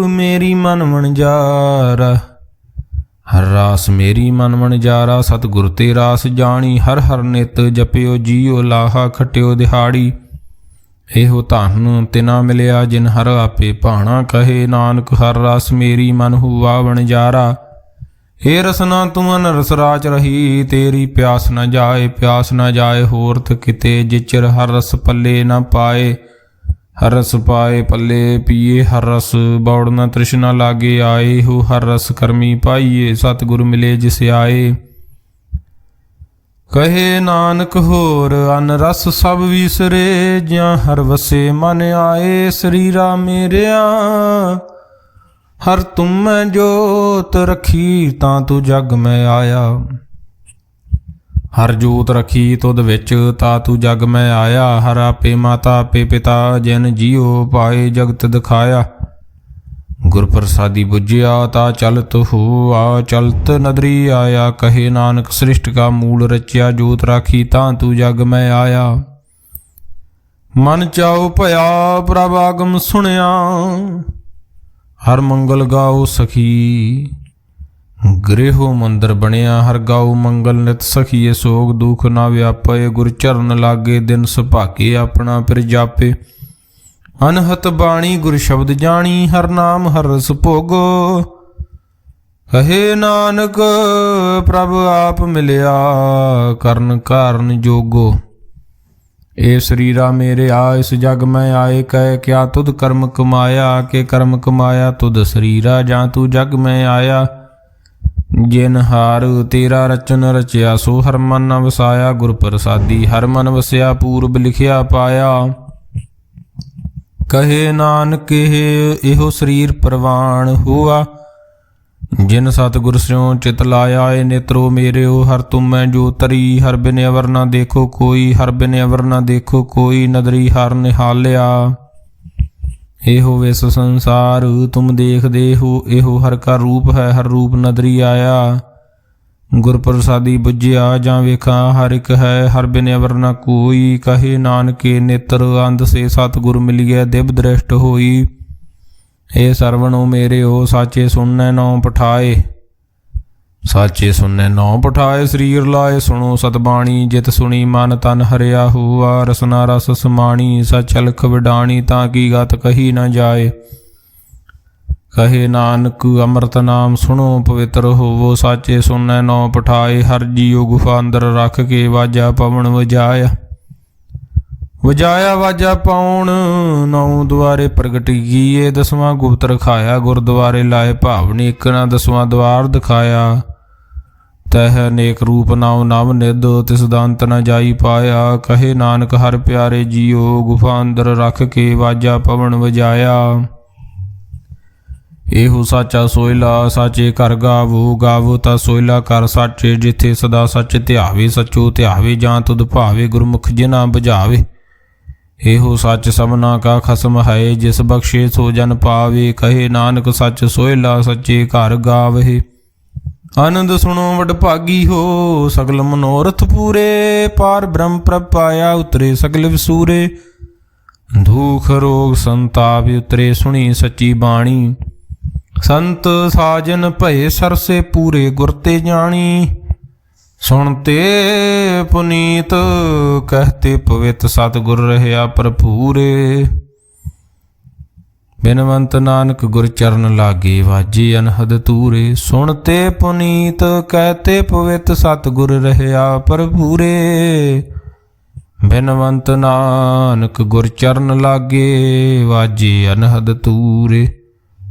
ਮੇਰੀ ਮਨ ਵਣਜਾਰਾ। ਹਰ ਰਾਸ ਮੇਰੀ ਮਨ ਵਣਜਾਰਾ। ਸਤਿਗੁਰ ਤੇ ਰਾਸ ਜਾਣੀ। ਹਰ ਹਰ ਨਿਤ ਜਪਿਓ ਜੀਓ ਲਾਹਾ ਖਟਿਓ ਦਿਹਾੜੀ। ਇਹੋ ਧਨ ਤਿਨਾ ਮਿਲਿਆ ਜਿਨ ਹਰ ਆਪੇ ਭਾਣਾ। ਕਹੇ ਨਾਨਕ ਹਰ ਰਾਸ ਮੇਰੀ ਮਨ ਹੁਆ ਵਣਜਾਰਾ। ਏ ਰਸਨਾ ਤੂੰ ਅਨ ਰਸ ਰਾਚ ਰਹੀ। ਤੇਰੀ ਪਿਆਸ ਨ ਜਾਏ ਪਿਆਸ ਨ ਜਾਏ ਹੋਰਤ ਕਿਤੇ। ਜਿਚਰ ਹਰ ਰਸ ਪੱਲੇ ਨ ਪਾਏ ਹਰ ਰਸ ਪਾਏ ਪੱਲੇ ਪੀਏ। ਹਰ ਰਸ ਬੌੜ ਨ ਤ੍ਰਿਸ਼ਨਾ ਲਾਗੇ ਆਏ। ਹੋ ਹਰ ਰਸ ਕਰਮੀ ਪਾਈਏ ਸਤਿਗੁਰ ਮਿਲੇ ਜਿਸ ਆਏ। ਕਹੇ ਨਾਨਕ ਹੋਰ ਅਨ ਰਸ ਸਭ ਵਿਸਰੇ। ਜਾਂ ਹਰ ਵਸੇ ਮਨ ਆਏ। ਸਰੀਰਾ ਮੇਰਿਆ ਹਰ ਤੁਮ ਮੈਂ ਜੋਤ ਰੱਖੀ ਤਾਂ ਤੂੰ ਜਗ ਮੈਂ ਆਇਆ। ਹਰ ਜੋਤ ਰੱਖੀ ਤੁਧ ਵਿੱਚ ਤਾ ਤੂੰ ਜਗ ਮੈਂ ਆਇਆ। ਹਰ ਆਪੇ ਮਾਤਾ ਆਪੇ ਪਿਤਾ ਜਿਨ ਜੀਓ ਪਾਏ ਜਗਤ ਦਿਖਾਇਆ। ਗੁਰ ਪ੍ਰਸਾਦੀ ਬੁਝਿਆ ਤਾ ਚਲਤ ਹੋਆ, ਚਲਤ ਨਦਰੀ ਆਇਆ। ਕਹੇ ਨਾਨਕ ਸ੍ਰਿਸ਼ਟ ਕਾ ਮੂਲ ਰਚਿਆ, ਜੋਤ ਰਾਖੀ ਤਾਂ ਤੂੰ ਜਗ ਮੈਂ ਆਇਆ। ਮਨ ਚਾਉ ਭਇਆ ਪ੍ਰਭ ਆਗਮ ਸੁਣਿਆ, ਹਰ ਮੰਗਲ ਗਾਓ ਸਖੀ। ਗ੍ਰਹਿਓ ਮੰਦਰ ਬਣਿਆ, ਹਰ ਗਾਓ ਮੰਗਲ ਨਿਤ ਸਖੀਏ। ਸੋਗ ਦੁਖ ਨਾ ਵਿਆਪੇ, ਗੁਰ ਚਰਨ ਲਾਗੇ ਦਿਨ ਸੁਭਾਗੇ। ਆਪਣਾ ਫਿਰ ਜਾਪੇ ਅਨਹਤ ਬਾਣੀ, ਗੁਰ ਸ਼ਬਦ ਜਾਣੀ। ਹਰ ਨਾਮ ਹਰ ਰਸ ਭੋਗੋ, ਕਹੇ ਨਾਨਕ ਪ੍ਰਭ ਆਪ ਮਿਲਿਆ। ਕਰਨ ਕਾਰਨ ਜੋਗੋ, ਏ ਸਰੀਰਾ ਮੇਰੇ ਆ ਇਸ ਜਗ ਮੈਂ ਆਏ। ਕਹਿ ਕਿਆ ਤੁਧ ਕਰਮ ਕਮਾਇਆ, ਕੇ ਕਰਮ ਕਮਾਇਆ ਤੁਧ ਸਰੀਰਾ। ਜਾਂ ਤੂੰ ਜਗ ਮੈਂ ਆਇਆ, ਜਿਨ ਹਾਰ ਤੇਰਾ ਰਚਨ ਰਚਿਆ। ਸੋ ਹਰ ਮਨ ਨ ਵਸਾਇਆ, ਗੁਰ ਪ੍ਰਸਾਦੀ ਹਰ ਮਨ ਵਸਿਆ। ਪੂਰਬ ਲਿਖਿਆ ਪਾਇਆ, ਕਹੇ ਨਾਨਕ ਇਹੋ ਸਰੀਰ ਪ੍ਰਵਾਨ ਹੋਆ। ਜਿਨ ਸਤਿਗੁਰ ਸਿਉ ਚਿਤ ਲਾਇਆ, ਏ ਨੇਤਰੋ ਮੇਰਿਓ ਹਰ ਤੁਮੈ ਜੋ ਤਰੀ। ਹਰ ਬਿਨ ਅਵਰ ਨਾ ਦੇਖੋ ਕੋਈ, ਹਰ ਬਿਨ ਅਵਰ ਨਾ ਦੇਖੋ ਕੋਈ। ਨਦਰੀ ਹਰ ਨਿਹਾਲਿਆ, ਇਹੋ ਵਿਸ ਸੰਸਾਰ ਤੁਮ ਦੇਖਦੇ ਹੋ। ਇਹੋ ਹਰ ਕਾ ਰੂਪ ਹੈ, ਹਰ ਰੂਪ ਨਦਰੀ ਆਇਆ। ਗੁਰ ਪ੍ਰਸਾਦੀ ਬੁਝਿਆ ਜਾਂ ਵੇਖਾਂ, ਹਰ ਇੱਕ ਹੈ ਹਰ ਬਿਨ ਅਵਰ ਨਾ ਕੋਈ। ਕਹੇ ਨਾਨਕੇ ਨੇਤਰ ਅੰਧ ਸੇ ਸਤਿਗੁਰ ਮਿਲਿਆ, ਦਿਵ ਦ੍ਰਿਸ਼ਟ ਹੋਈ। ਇਹ ਸਰਵਣੋ ਮੇਰਿਓ ਸਾਚੇ ਸੁਣੈ ਨੌ ਪਠਾਏ। ਸਾਚੇ ਸੁਣੈ ਨੌ ਪਠਾਏ, ਸਰੀਰ ਲਾਏ ਸੁਣੋ ਸਤਬਾਣੀ। ਜਿਤ ਸੁਣੀ ਮਨ ਤਨ ਹਰਿਆ ਹੋਆ, ਰਸਨਾ ਰਸ ਸਮਾਣੀ। ਸਚ ਅਲਖ ਵਿਡਾਣੀ, ਤਾਂ ਕੀ ਗਤ ਕਹੀ ਨਾ ਜਾਏ। ਕਹੇ ਨਾਨਕ ਅੰਮ੍ਰਿਤ ਨਾਮ ਸੁਣੋ ਪਵਿੱਤਰ ਹੋਵੋ। ਸਾਚੇ ਸੁਣੈ ਨੌ ਪਠਾਏ, ਹਰ ਜੀਉ ਗੁਫਾ ਅੰਦਰ ਰੱਖ ਕੇ। ਵਾਜਾ ਪਵਨ ਵਜਾਇਆ, ਵਜਾਇਆ ਵਾਜਾ ਪਾਉਣ। ਨੌ ਦੁਆਰੇ ਪ੍ਰਗਟ ਕੀਏ, ਦਸਵਾਂ ਗੁਪਤ ਰਖਾਇਆ। ਗੁਰਦੁਆਰੇ ਲਾਏ ਭਾਵਨੀ, ਇੱਕ ਨਾ ਦਸਵਾਂ ਦੁਆਰ ਦਿਖਾਇਆ। ਤਹ ਅਨੇਕ ਰੂਪ ਨਾਉ ਨਵ ਨਿਧ, ਤਿਸ ਦਾ ਅੰਤ ਨ ਜਾਈ ਪਾਇਆ। ਕਹੇ ਨਾਨਕ ਹਰ ਪਿਆਰੇ ਜੀਓ, ਗੁਫਾ ਅੰਦਰ ਰੱਖ ਕੇ। ਵਾਜਾ ਪਵਨ ਵਜਾਇਆ, ਇਹੋ ਸਾਚਾ ਸੋਇਲਾ। ਸਾਚੇ ਘਰ ਗਾਵੋ, ਗਾਵੋ ਤਾਂ ਸੋਇਲਾ ਕਰ ਸਾਚੇ। ਜਿੱਥੇ ਸਦਾ ਸੱਚ ਧਿਆਵੇ, ਸੱਚੋ ਧਿਆਵੇ। ਜਾਂ ਤੁਧ ਭਾਵੇ, ਗੁਰਮੁਖ ਜਿਨਾ ਬੁਝਾਵੇ। ਇਹੋ ਸੱਚ ਸਭਨਾ ਕਾ ਖਸਮ ਹੈ, ਜਿਸ ਬਖਸ਼ੇ ਸੋ ਜਨ ਪਾਵੇ। ਕਹੇ ਨਾਨਕ ਸੱਚ ਸੋਇਲਾ, ਸੱਚੇ ਘਰ ਗਾਵਹਿ। ਆਨੰਦ ਸੁਣੋ ਵਡਭਾਗੀ ਹੋ, ਸਗਲ ਮਨੋਰਥ ਪੂਰੇ। ਪਾਰ ਬ੍ਰਹਮ ਪ੍ਰਭ ਪਾਇਆ, ਉਤਰੇ ਸਗਲ ਵਿਸੂਰੇ। ਦੁਖ ਰੋਗ ਸੰਤਾਪ ਉਤਰੇ, ਸੁਣੀ ਸੱਚੀ ਬਾਣੀ। ਸੰਤ ਸਾਜਨ ਭਏ ਸਰਸੇ, ਪੂਰੇ ਗੁਰ ਤੇ ਜਾਣੀ। ਸੁਣਤੇ ਪੁਨੀਤ ਕਹਤੇ ਪਵਿੱਤ, ਸਤਿਗੁਰ ਰਹਿਆ ਭਰਪੂਰੇ। ਬਿਨਵੰਤ ਨਾਨਕ ਗੁਰ ਚਰਨ ਲਾਗੇ, ਵਾਜੇ ਅਨਹਦ ਤੂਰੇ। ਸੁਣਤੇ ਪੁਨੀਤ ਕਹਤੇ ਪਵਿੱਤ, ਸਤਿਗੁਰ ਰਹਿਆ ਭਰਪੂਰੇ। ਬਿਨਵੰਤ ਨਾਨਕ ਗੁਰ ਚਰਨ ਲਾਗੇ, ਵਾਜੇ ਅਨਹਦ ਤੂਰੇ।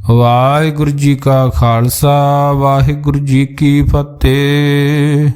ਵਾਹਿਗੁਰੂ ਜੀ ਕਾ ਖਾਲਸਾ, ਵਾਹਿਗੁਰੂ ਜੀ ਕੀ ਫਤਿਹ।